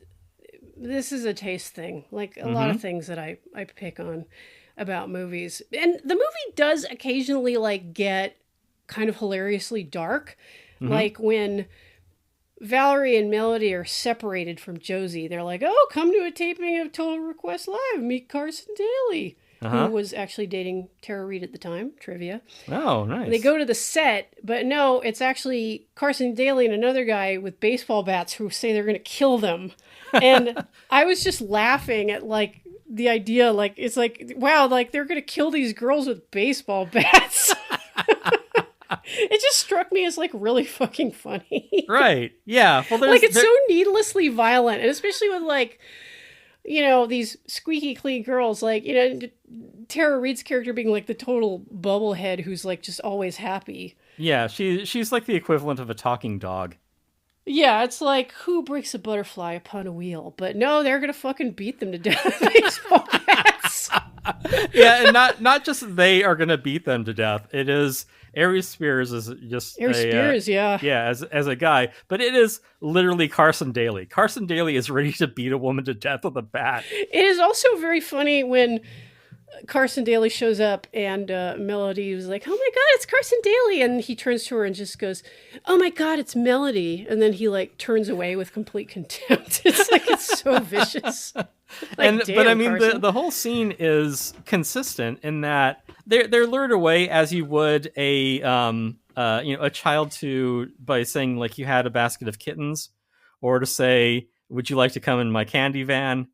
a taste thing. Like a lot of things that I pick on about movies. And the movie does occasionally like get kind of hilariously dark. Like when Valerie and Melody are separated from Josie, they're like, "Oh, come to a taping of Total Request Live. Meet Carson Daly." Who was actually dating Tara Reid at the time, trivia. Oh, nice. And they go to the set, but no, it's actually Carson Daly and another guy with baseball bats who say they're going to kill them. And I was just laughing at like the idea, like it's like, wow, like they're going to kill these girls with baseball bats. It just struck me as like really fucking funny. Right. Yeah. Well, like it's so needlessly violent, and especially with like, you know, these squeaky clean girls, like, you know, Tara Reid's character being like the total bubblehead who's like just always happy. Yeah, she's like the equivalent of a talking dog. Yeah, it's like, who breaks a butterfly upon a wheel? But no, they're gonna fucking beat them to death with baseball bats. Yeah, and not just they are gonna beat them to death. It is Aries Spears is just Spears, yeah. Yeah, as a guy, but it is literally Carson Daly. Carson Daly is ready to beat a woman to death with a bat. It is also very funny when Carson Daly shows up and Melody was like, "Oh my God, it's Carson Daly," and he turns to her and just goes, "Oh my God, it's Melody," and then he like turns away with complete contempt. It's like it's so vicious. Like, But I mean, Carson. the whole scene is consistent in that they're lured away as you would a child to by saying like you had a basket of kittens, or to say, "Would you like to come in my candy van?"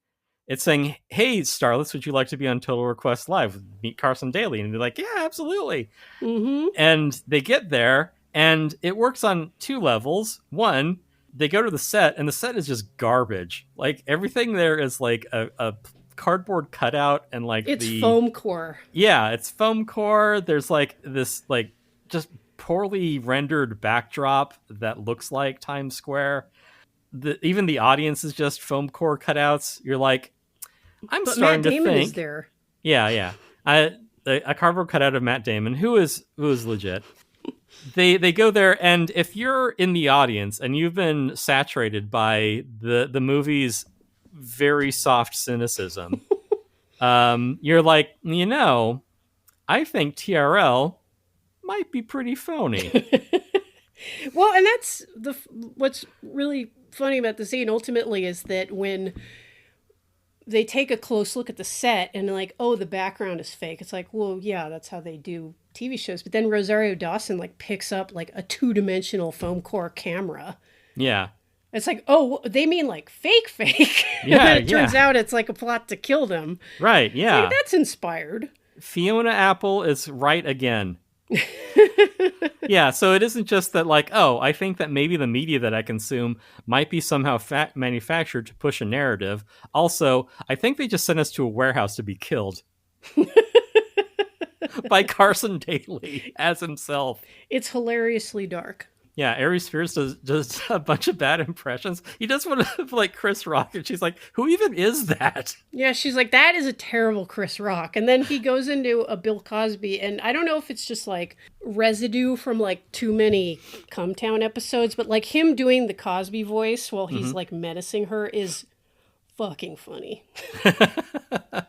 It's saying, "Hey, starlets, would you like to be on Total Request Live? Meet Carson Daly." And they're like, "Yeah, absolutely." Mm-hmm. And they get there, and it works on 2 levels. One, they go to the set, and the set is just garbage. Like everything there is like a cardboard cutout, and like It's foam core. Yeah, it's foam core. There's like this like just poorly rendered backdrop that looks like Times Square. Even the audience is just foam core cutouts. You're like, But starting Matt to Damon think. is there. Yeah. A cardboard cutout of Matt Damon, who is legit. They go there, and if you're in the audience and you've been saturated by the movie's very soft cynicism, you're like, you know, I think TRL might be pretty phony. Well, and that's what's really funny about the scene ultimately is that when they take a close look at the set and like, oh, the background is fake. It's like, well, yeah, that's how they do TV shows. But then Rosario Dawson like picks up like a 2-dimensional foam core camera. Yeah. It's like, oh, they mean like fake fake. Yeah, And then it turns yeah. out it's like a plot to kill them. Right, It's like, yeah. that's inspired. Fiona Apple is right again. Yeah, so it isn't just that, like, oh, I think that maybe the media that I consume might be somehow manufactured to push a narrative. Also, I think they just sent us to a warehouse to be killed by Carson Daly as himself. It's hilariously dark. Yeah, Ari Spears does a bunch of bad impressions. He does one of like Chris Rock, and she's like, "Who even is that?" Yeah, she's like, that is a terrible Chris Rock. And then he goes into a Bill Cosby, and I don't know if it's just like residue from like too many Cumtown episodes, but like him doing the Cosby voice while he's like menacing her is fucking funny. All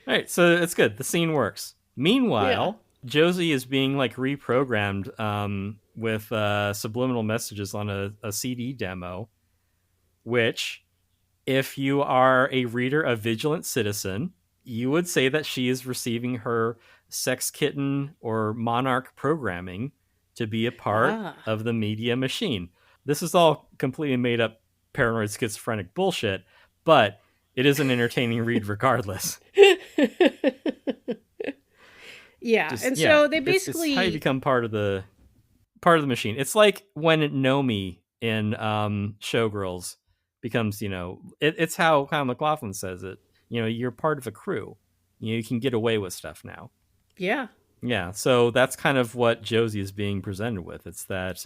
right, so it's good. The scene works. Meanwhile, Josie is being like reprogrammed with subliminal messages on a CD demo, which, if you are a reader of Vigilant Citizen, you would say that she is receiving her sex kitten or monarch programming to be a part of the media machine. This is all completely made up paranoid schizophrenic bullshit, but it is an entertaining read regardless. Yeah, so they basically it's how you become part of the machine. It's like when Nomi in Showgirls becomes, it's how Kyle MacLachlan says it. You're part of a crew. You can get away with stuff now. Yeah. Yeah. So that's kind of what Josie is being presented with. It's that,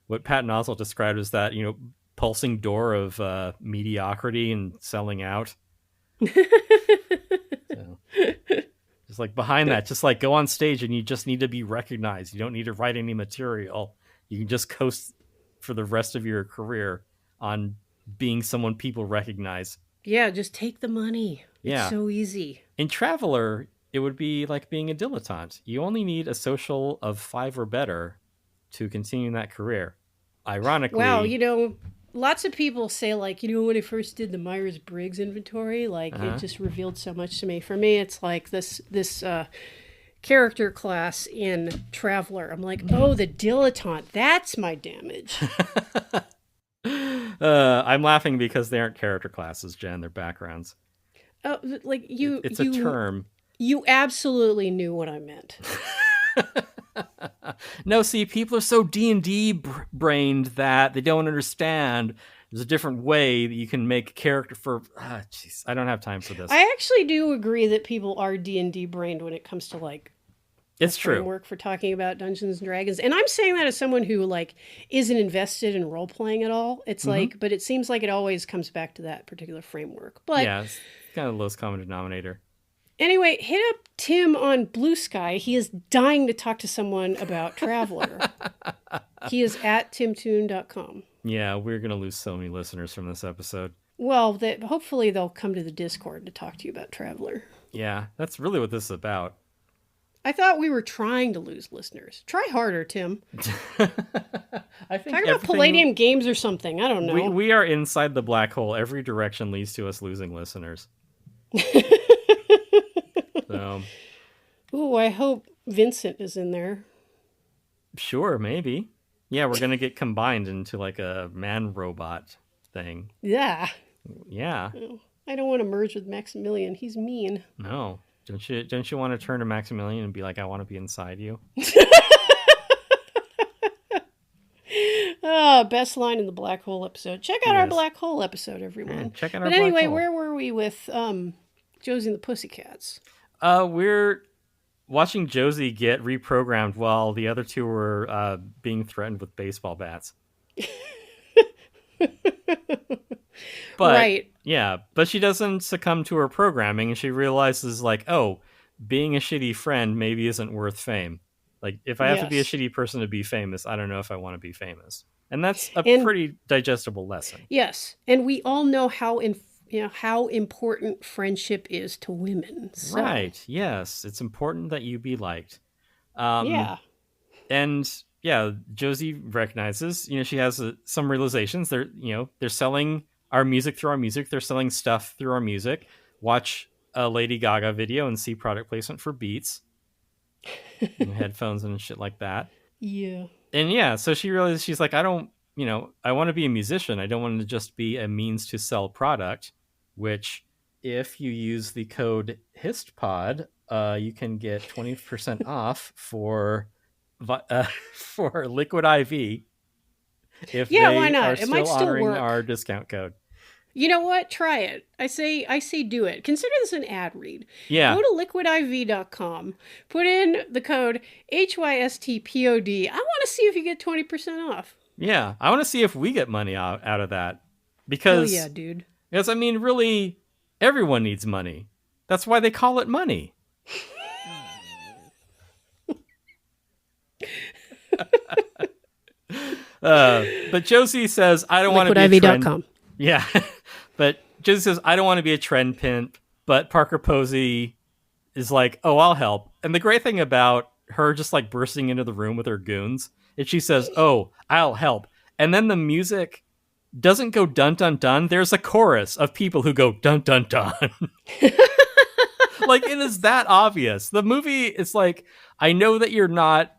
what Patton Oswalt described as that, pulsing door of mediocrity and selling out. So, just like behind that, just like go on stage and you just need to be recognized. You don't need to write any material. You can just coast for the rest of your career on being someone people recognize. Yeah, just take the money. Yeah. It's so easy. In Traveler, it would be like being a dilettante. You only need a social of 5 or better to continue that career. Ironically... Wow, lots of people say, like, when I first did the Myers-Briggs inventory, like, it just revealed so much to me. For me, it's like this character class in Traveler. I'm like, oh, the dilettante, that's my damage. I'm laughing because they aren't character classes, Jen. They're backgrounds. Oh, like, It's a term. You absolutely knew what I meant. No, see, people are so D&D brained that they don't understand there's a different way that you can make a character for... Jeez, I don't have time for this. I actually do agree that people are D&D brained when it comes to, like, it's true. Framework for talking about Dungeons and Dragons. And I'm saying that as someone who, like, isn't invested in role-playing at all. It's like, but it seems like it always comes back to that particular framework. But yeah, it's kind of the lowest common denominator. Anyway, hit up Tim on Blue Sky. He is dying to talk to someone about Traveler. He is at timtoon.com. Yeah, we're going to lose so many listeners from this episode. Well, hopefully they'll come to the Discord to talk to you about Traveler. Yeah, that's really what this is about. I thought we were trying to lose listeners. Try harder, Tim. I think talk about Palladium Games or something. I don't know. We are inside the black hole. Every direction leads to us losing listeners. So, ooh, I hope Vincent is in there. Sure, maybe. Yeah, we're going to get combined into like a man-robot thing. Yeah. Yeah. I don't want to merge with Maximilian. He's mean. No. Don't you want to turn to Maximilian and be like, I want to be inside you? Best line in the Black Hole episode. Check out our Black Hole episode, everyone. Yeah, check out our But anyway, Black Hole. where were we with Josie and the Pussycats? We're watching Josie get reprogrammed while the other two were being threatened with baseball bats. But, right. Yeah, but she doesn't succumb to her programming, and she realizes, like, oh, being a shitty friend maybe isn't worth fame. Like, if I have to be a shitty person to be famous, I don't know if I want to be famous. And that's a pretty digestible lesson. Yes, and we all know how important friendship is to women. So. Right, yes. It's important that you be liked. Yeah. And... yeah, Josie recognizes, she has some realizations. They're selling our music through our music. They're selling stuff through our music. Watch a Lady Gaga video and see product placement for Beats, headphones and shit like that. Yeah. And yeah, so she realizes, she's like, I don't I want to be a musician. I don't want to just be a means to sell product, which if you use the code HISTPOD, you can get 20% off for for Liquid IV if Yeah, why they are not? It might still still honoring our work. discount code. You know what? Try it. I say do it. Consider this an ad read. Go Yeah. to liquidiv.com. Put in the code HYSTPOD. I want to see if you get 20% off. Yeah. I want to see if we get money out of that. Hell yeah, Because, dude. I mean, really, everyone needs money. That's why they call it money. But Josie says, I don't want to be a trend. Liquidiv.com. Yeah. But Josie says, I don't want to be a trend pimp. But Parker Posey is like, oh, I'll help. And the great thing about her just like bursting into the room with her goons is she says, oh, I'll help. And then the music doesn't go dun dun dun. There's a chorus of people who go dun dun dun. Like, it is that obvious. The movie is like, I know that you're not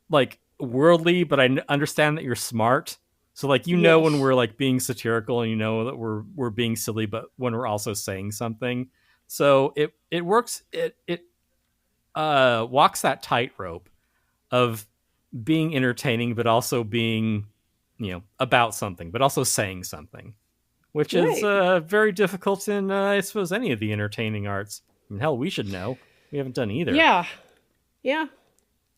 like worldly, but I understand that you're smart. So like, when Yes. we're like being satirical, and that we're being silly, but when we're also saying something. So it works. It walks that tightrope of being entertaining, but also being about something, but also saying something, which is Right. very difficult in I suppose any of the entertaining arts. I mean, hell, we should know. We haven't done either. Yeah. Yeah.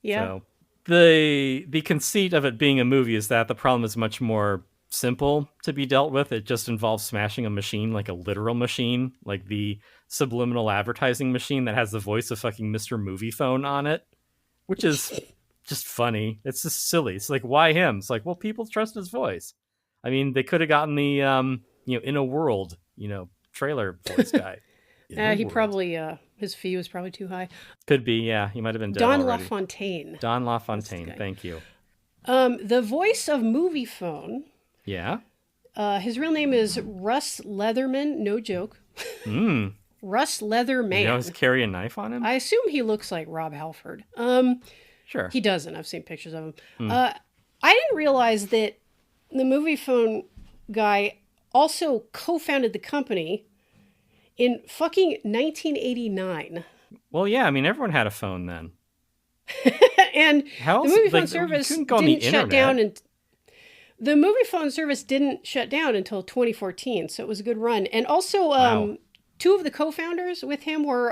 Yeah. So the conceit of it being a movie is that the problem is much more simple to be dealt with. It just involves smashing a machine, like a literal machine, like the subliminal advertising machine that has the voice of fucking Mr. Movie Phone on it, which is just funny. It's just silly. It's like, why him? It's like, well, people trust his voice. I mean, they could have gotten the in a world, trailer voice guy. In a He world. probably his fee was probably too high. Could be, yeah. He might have been dead Don already. LaFontaine. Don That's the LaFontaine. guy. Thank you. The voice of Movie Phone. Yeah. His real name is Russ Leatherman. No joke. Hmm. Russ Leatherman. You always carry a knife on him? I assume he looks like Rob Halford. Sure. He doesn't. I've seen pictures of him. I didn't realize that the Movie Phone guy also co-founded the company in fucking 1989. Well, yeah. I mean, everyone had a phone then. And How the else? Movie Phone You service couldn't go on the didn't shut internet. down, and the Movie Phone service didn't shut down until 2014. So it was a good run. And also, Wow. two of the co-founders with him were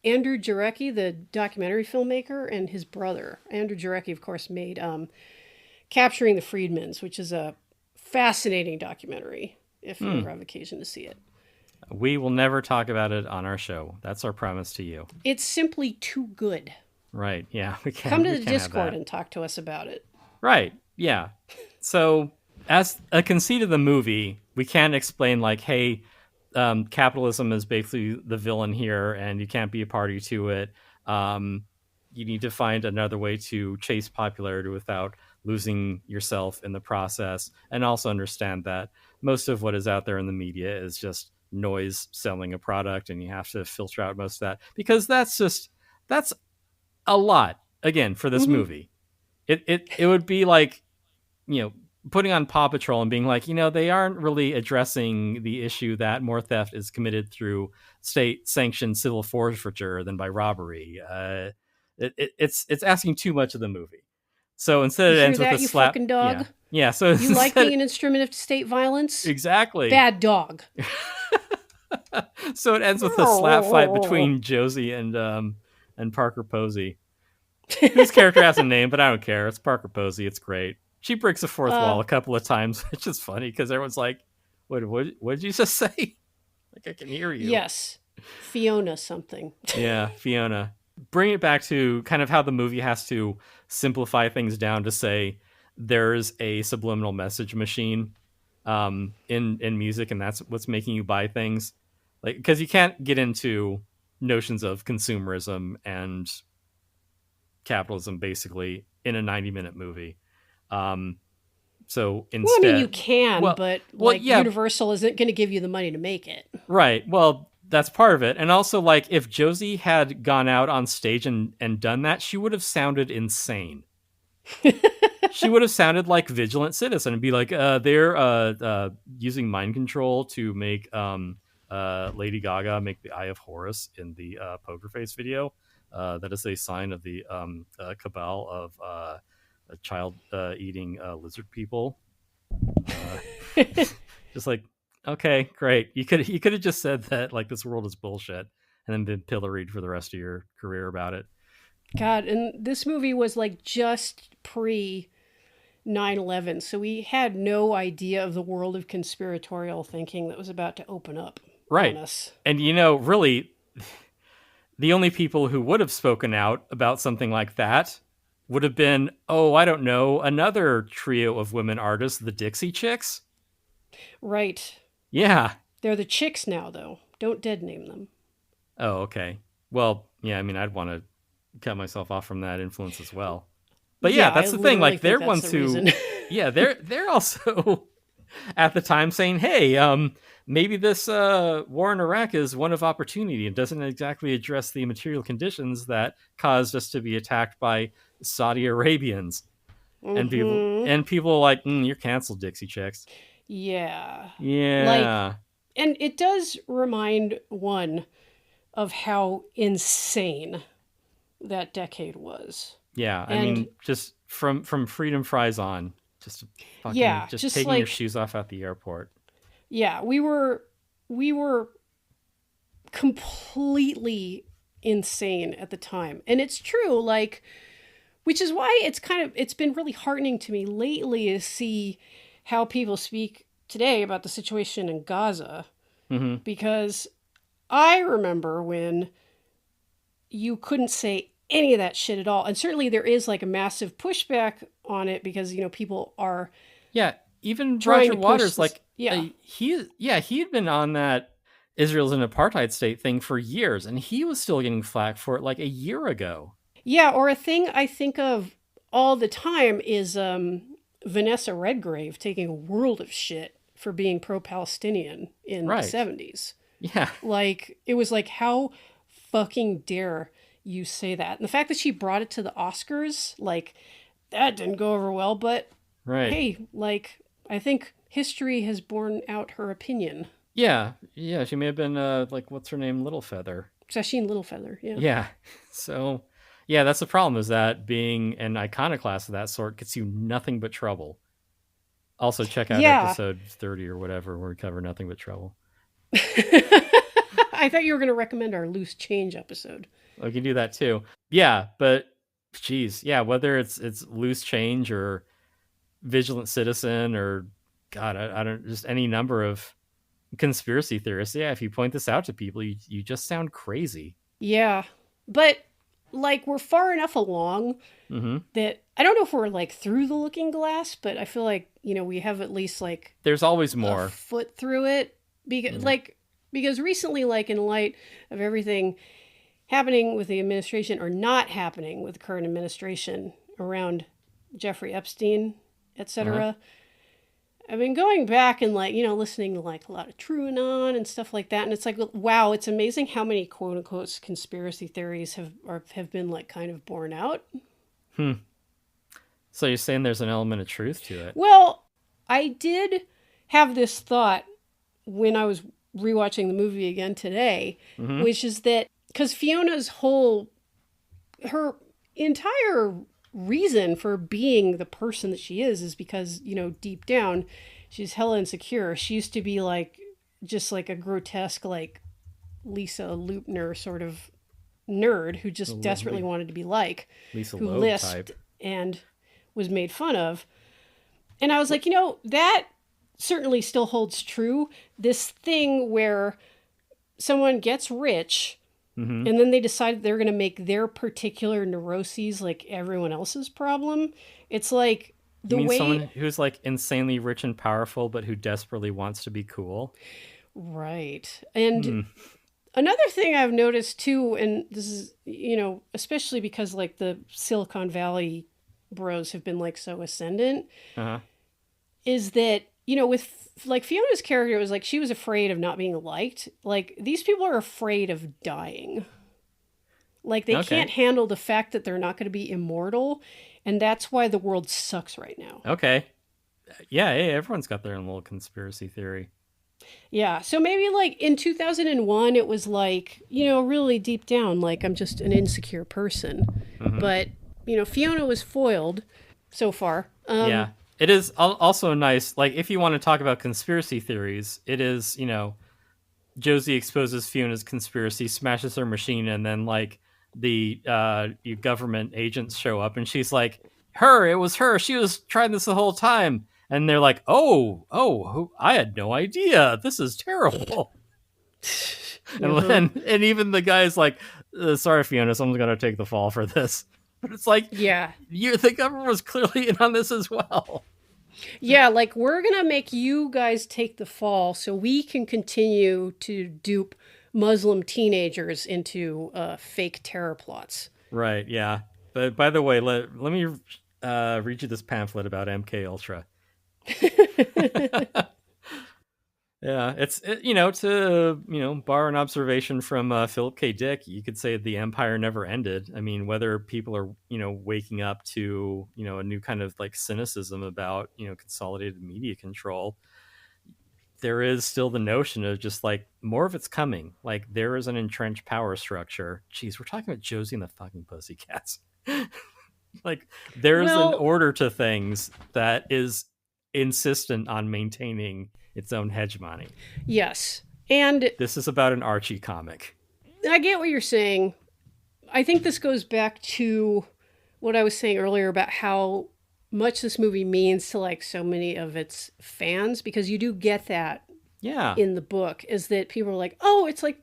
Andrew Jarecki, the documentary filmmaker, and his brother. Andrew Jarecki, of course, made Capturing the Freedmans, which is a fascinating documentary if you ever have occasion to see it. We will never talk about it on our show. That's our promise to you. It's simply too good. Right. Yeah. We can't. Come to we the can't have Discord that. and talk to us about it. Right. Yeah. So, as a conceit of the movie, we can't explain like, hey, capitalism is basically the villain here, and you can't be a party to it. You need to find another way to chase popularity without losing yourself in the process, and also understand that most of what is out there in the media is just noise selling a product, and you have to filter out most of that because that's a lot again for this movie. It would be like putting on Paw Patrol and being like, they aren't really addressing the issue that more theft is committed through state sanctioned civil forfeiture than by robbery. It's asking too much of the movie. So instead You it hear ends with that, a you slap. fucking dog? Yeah. So You like being an instrument of state violence? exactly. Bad dog. So it ends with a slap fight between Josie and Parker Posey, whose character has a name, but I don't care. It's Parker Posey. It's great. She breaks the fourth wall a couple of times, which is funny because everyone's like, what did you just say? Like, I can hear you. Yes. Fiona something. Yeah, Fiona. Bring it back to kind of how the movie has to simplify things down to say there's a subliminal message machine in music, and that's what's making you buy things. Like, because you can't get into notions of consumerism and capitalism basically in a 90-minute movie. So instead, Well, I mean, you can, but yeah, Universal isn't going to give you the money to make it. right. Well, that's part of it. And also, like, if Josie had gone out on stage and done that, she would have sounded insane. She would have sounded like Vigilant Citizen and be like, they're using mind control to make Lady Gaga make the Eye of Horus in the Poker Face video. That is a sign of the cabal of child eating lizard people. Just like, okay, great. You could have just said that like this world is bullshit and then been pilloried for the rest of your career about it. God, and this movie was like just pre 9/11, so we had no idea of the world of conspiratorial thinking that was about to open up Right. on us. And really, the only people who would have spoken out about something like that would have been, oh, I don't know, another trio of women artists, the Dixie Chicks. Right. Yeah. They're the Chicks now, though. Don't dead name them. Oh, okay. Well, yeah, I mean, I'd want to cut myself off from that influence as well. But yeah, that's the thing. Like, they're ones who, yeah, they're also at the time saying, hey, maybe this war in Iraq is one of opportunity and doesn't exactly address the material conditions that caused us to be attacked by Saudi Arabians. Mm-hmm. And people are like, you're canceled, Dixie Chicks. Yeah. Yeah. And it does remind one of how insane that decade was. Yeah, I mean, just from Freedom Fries on, just fucking, just taking like, your shoes off at the airport. Yeah, we were completely insane at the time. And it's true, like, which is why it's been really heartening to me lately to see how people speak today about the situation in Gaza. Mm-hmm. Because I remember when you couldn't say any of that shit at all. And certainly there is like a massive pushback on it because, people are... Yeah, even Roger Waters, he had been on that Israel's an apartheid state thing for years, and he was still getting flack for it like a year ago. Yeah, or a thing I think of all the time is Vanessa Redgrave taking a world of shit for being pro-Palestinian in the 70s. Yeah. Like, it was like, how fucking dare you say that? And the fact that she brought it to the Oscars, like, that didn't go over well, but hey, like, I think history has borne out her opinion. Yeah, she may have been, like, what's her name, Littlefeather. Sasheen Littlefeather, yeah. Yeah, so, yeah, that's the problem, is that being an iconoclast of that sort gets you nothing but trouble. Also, check out episode 30 or whatever, where we cover nothing but trouble. I thought you were going to recommend our Loose Change episode. We can do that, too. Yeah, but, geez, yeah, whether it's Loose Change or Vigilant Citizen or, God, I don't, just any number of conspiracy theorists, yeah, if you point this out to people, you just sound crazy. Yeah, but like we're far enough along that I don't know if we're like through the looking glass, but I feel like we have at least like there's always more a foot through it because recently, like in light of everything happening with the administration or not happening with the current administration around Jeffrey Epstein, etc. I've been going back and listening to like a lot of TrueAnon and stuff like that. And it's like, wow, it's amazing how many quote unquote conspiracy theories have been like kind of borne out. So you're saying there's an element of truth to it? Well, I did have this thought when I was rewatching the movie again today, which is that because Fiona's her entire reason for being the person that she is because, deep down, she's hella insecure. She used to be like, just like a grotesque, like Lisa Loebner sort of nerd who just desperately wanted to be like, Lisa who Loeb lisped type. And was made fun of. And I was like, that certainly still holds true. This thing where someone gets rich and then they decide they're going to make their particular neuroses like everyone else's problem. It's like you mean someone who's like insanely rich and powerful, but who desperately wants to be cool. Right. And another thing I've noticed too, and this is, especially because like the Silicon Valley bros have been like so ascendant, is that, with like Fiona's character, it was like she was afraid of not being liked. Like these people are afraid of dying. Like they can't handle the fact that they're not going to be immortal. And that's why the world sucks right now. Okay. Yeah, hey, everyone's got their own little conspiracy theory. Yeah. So maybe like in 2001, it was like, really deep down, like I'm just an insecure person. But, Fiona was foiled so far. Yeah. It is also nice, like, if you want to talk about conspiracy theories, it is, Josie exposes Fiona's conspiracy, smashes her machine, and then, like, the government agents show up, and she's like, it was her. She was trying this the whole time. And they're like, I had no idea. This is terrible. And even the guy's like, sorry, Fiona, someone's going to take the fall for this. But it's like, the government was clearly in on this as well. Yeah, like, we're going to make you guys take the fall so we can continue to dupe Muslim teenagers into fake terror plots. Right, yeah. But by the way, let me read you this pamphlet about MK Ultra. Yeah, to borrow an observation from Philip K. Dick, you could say the empire never ended. I mean, whether people are waking up to a new kind of like cynicism about consolidated media control, there is still the notion of just like more of it's coming. Like, there is an entrenched power structure. Jeez, we're talking about Josie and the fucking Pussycats. Like, there's an order to things that is insistent on maintaining its own hegemony. Yes. And this is about an Archie comic. I get what you're saying. I think this goes back to what I was saying earlier about how much this movie means to like so many of its fans, because you do get that in the book, is that people are like, oh, it's like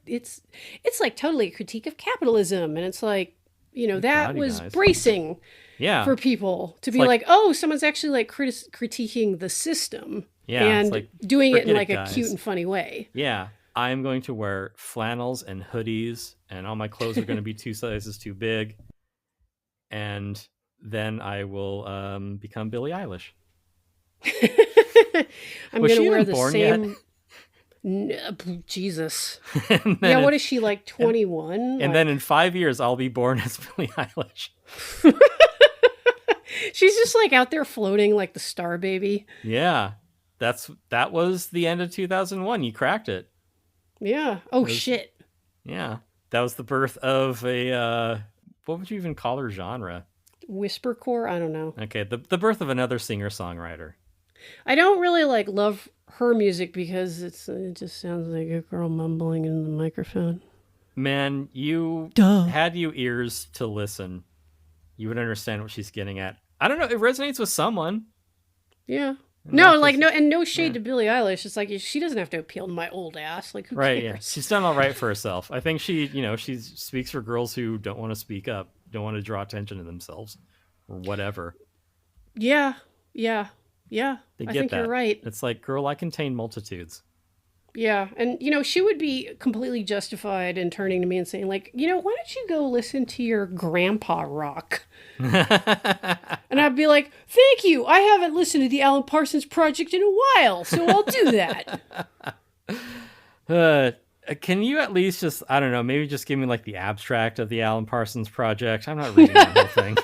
totally a critique of capitalism. And it's like, that was bracing for people to be like, oh, someone's actually like critiquing the system and like, doing it in like a cute and funny way. Yeah. I'm going to wear flannels and hoodies, and all my clothes are going to be 2 sizes too big. And then I will become Billie Eilish. I'm going to wear the same... Jesus. What is she, like 21? And then in 5 years, I'll be born as Billie Eilish. She's just like out there floating like the star baby. Yeah. That was the end of 2001. You cracked it. Yeah. Shit. Yeah. That was the birth of a, what would you even call her genre? Whispercore? I don't know. Okay. The birth of another singer-songwriter. I don't really like love her music because it just sounds like a girl mumbling in the microphone. Man, had you ears to listen, you would understand what she's getting at. I don't know. It resonates with someone. Yeah. No shade to Billie Eilish. It's like, she doesn't have to appeal to my old ass. Like, who cares? Yeah. She's done all right for herself. I think she speaks for girls who don't want to speak up, don't want to draw attention to themselves, or whatever. Yeah. I think you're right. It's like, girl, I contain multitudes. Yeah. And, she would be completely justified in turning to me and saying, like, why don't you go listen to your grandpa rock? And I'd be like, thank you. I haven't listened to the Alan Parsons Project in a while, so I'll do that. Can you at least just, I don't know, maybe just give me like the abstract of the Alan Parsons Project? I'm not reading that whole thing.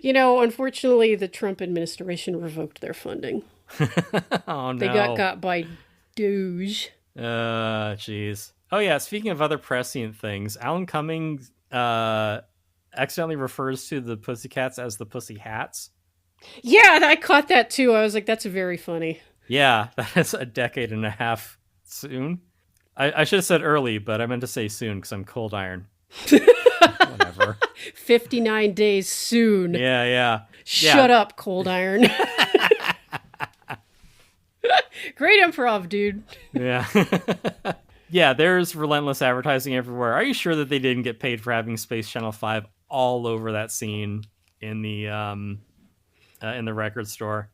Unfortunately, the Trump administration revoked their funding. Oh, no. They got by Doge. Jeez. Oh, yeah. Speaking of other prescient things, Alan Cummings accidentally refers to the Pussycats as the Pussy Hats. Yeah, I caught that too. I was like, that's very funny. Yeah, that is a decade and a half soon. I should have said early, but I meant to say soon because I'm cold iron. Whatever. 59 days soon. Yeah. Shut up, cold iron. Great improv, dude. Yeah. Yeah, there's relentless advertising everywhere. Are you sure that they didn't get paid for having Space Channel 5 all over that scene in the record store?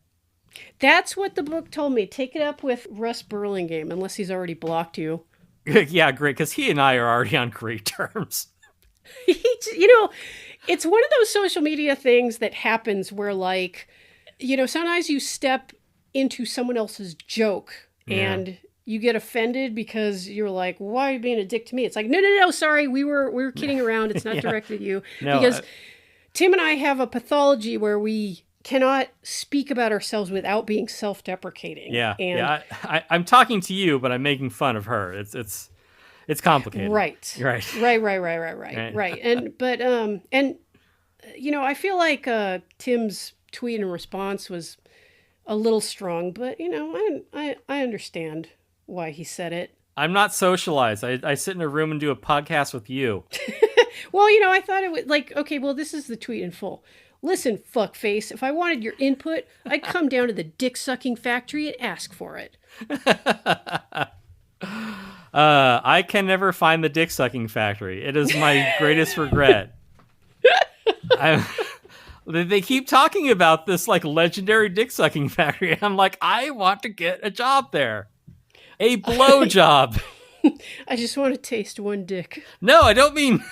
That's what the book told me. Take it up with Russ Burlingame, unless he's already blocked you. Yeah, great, because he and I are already on great terms. It's one of those social media things that happens where, like, sometimes you step into someone else's joke and you get offended because you're like, why are you being a dick to me? It's like, no, sorry, we were kidding around. It's not Yeah. directed at you. No, Because Tim and I have a pathology where we cannot speak about ourselves without being self-deprecating. Yeah, And yeah. I'm talking to you, but I'm making fun of her. It's complicated. right. Right. Right. And you know, I feel like Tim's tweet in response was a little strong, but you know, I understand why he said it. I'm not socialized. I sit in a room and do a podcast with you. Well, you know, I thought it was like, okay, well, this is the tweet in full. Listen, fuckface, if I wanted your input, I'd come down to the dick-sucking factory and ask for it. I can never find the dick sucking factory. It is my greatest regret. They keep talking about this like legendary dick sucking factory. I'm like, I want to get a job there, a blow job. I just want to taste one dick. No, I don't mean.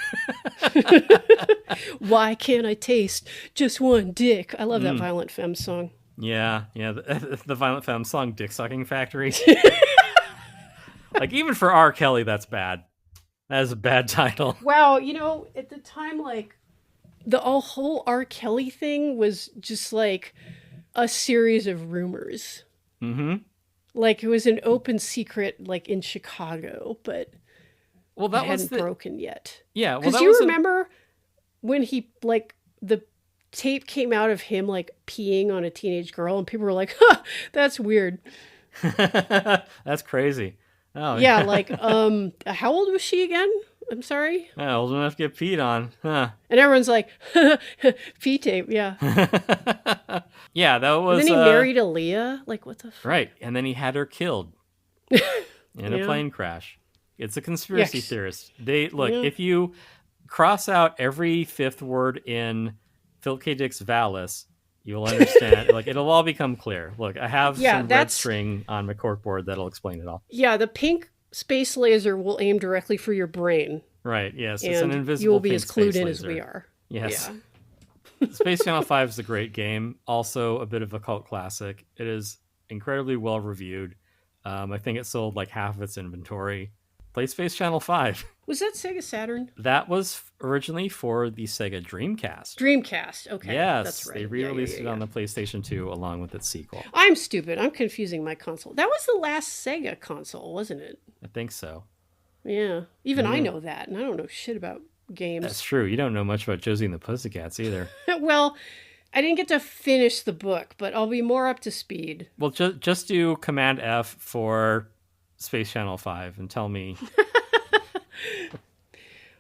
Why can't I taste just one dick? I love that Violent Femme song. Yeah, the Violent Femme song, "Dick Sucking Factory." Like even for R. Kelly, that's bad. That is a bad title. Wow, you know, at the time, like, the whole R. Kelly thing was just like a series of rumors. Mm-hmm. Like, it was an open secret, like, in Chicago, but Well, that it was hadn't broken yet. Yeah, well, Because that you was remember when he, like, the tape came out of him, like, peeing on a teenage girl, and people were like, huh, that's weird. That's crazy. Oh Yeah, like, how old was she again? I'm sorry? Yeah, old enough to get peed on. Huh. And everyone's like, pee tape, yeah. Yeah, that was. And then he married Aaliyah? Like, what the fuck? Right, and then he had her killed in a plane crash. It's a conspiracy Yes. theorist. They look, Yeah. if you cross out every fifth word in Philip K. Dick's Valis, you will understand. Like, it'll all become clear. Look, I have some red that's- string on my corkboard that'll explain it all. Yeah, the pink space laser will aim directly for your brain. Right, yes. It's an And invisible you will be pink as clued space in as laser. we are. Yes. Yeah. Space Channel 5 is a great game. Also a bit of a cult classic. It is incredibly well reviewed. I think it sold like half of its inventory. Play Space Channel 5. Was that Sega Saturn? That was originally for the Sega Dreamcast. Dreamcast. Okay. Yes, That's right. they re-released it on the PlayStation 2 along with its sequel. I'm stupid. I'm confusing my console. That was the last Sega console, wasn't it? I think so. Yeah. Even I know that, and I don't know shit about games. That's true. You don't know much about Josie and the Pussycats either. Well, I didn't get to finish the book, but I'll be more up to speed. Well, just do Command F for Space Channel 5 and tell me.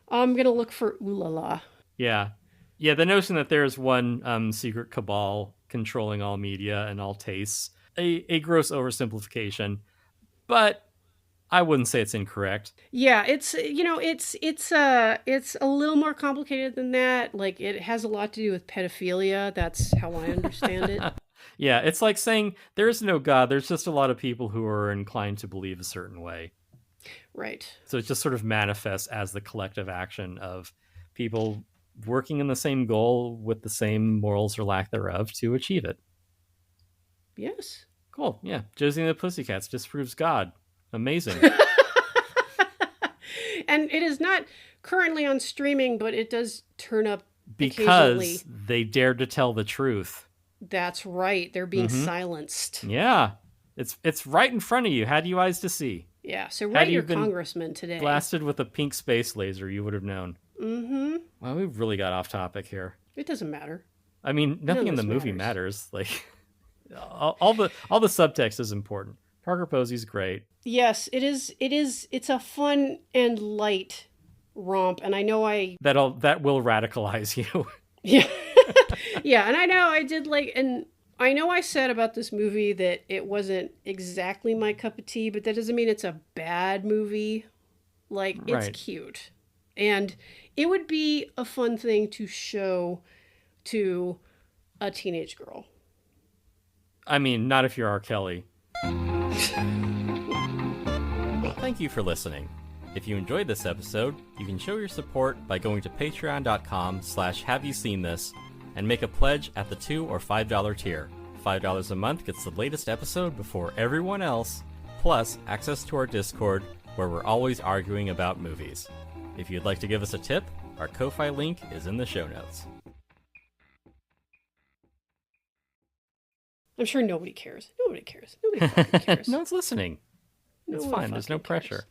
I'm going to look for Ooh La La. Yeah. Yeah, the notion that there's one secret cabal controlling all media and all tastes, a gross oversimplification, but I wouldn't say it's incorrect. Yeah, it's it's a little more complicated than that. Like, it has a lot to do with pedophilia. That's how I understand it. Yeah, it's like saying there is no God. There's just a lot of people who are inclined to believe a certain way. Right. So it just sort of manifests as the collective action of people working in the same goal with the same morals or lack thereof to achieve it. Yes. Cool. Yeah. Josie and the Pussycats disproves God. Amazing. And it is not currently on streaming, but it does turn up Because occasionally. they dared to tell the truth. That's right. They're being silenced. Yeah. It's right in front of you. Had you eyes to see? Yeah. So Had write you your been congressman today. Blasted with a pink space laser, you would have known. Mm-hmm. Well, we've really got off topic here. It doesn't matter. I mean, nothing in the this movie matters. Like all the subtext is important. Parker Posey's great. Yes, it is. It's a fun and light romp, and I know That will radicalize you. Yeah. Yeah, and I know I did and I know I said about this movie that it wasn't exactly my cup of tea, but that doesn't mean it's a bad movie. Like, it's Right. cute. And it would be a fun thing to show to a teenage girl. I mean, not if you're R. Kelly. Thank you for listening. If you enjoyed this episode, you can show your support by going to patreon.com/haveyouseenthis and make a pledge at the $2 or $5 tier. $5 a month gets the latest episode before everyone else, plus access to our Discord, where we're always arguing about movies. If you'd like to give us a tip, our Ko-Fi link is in the show notes. I'm sure nobody cares. Nobody cares. Nobody fucking cares. No one's listening. No It's one fine. There's no fucking pressure. cares.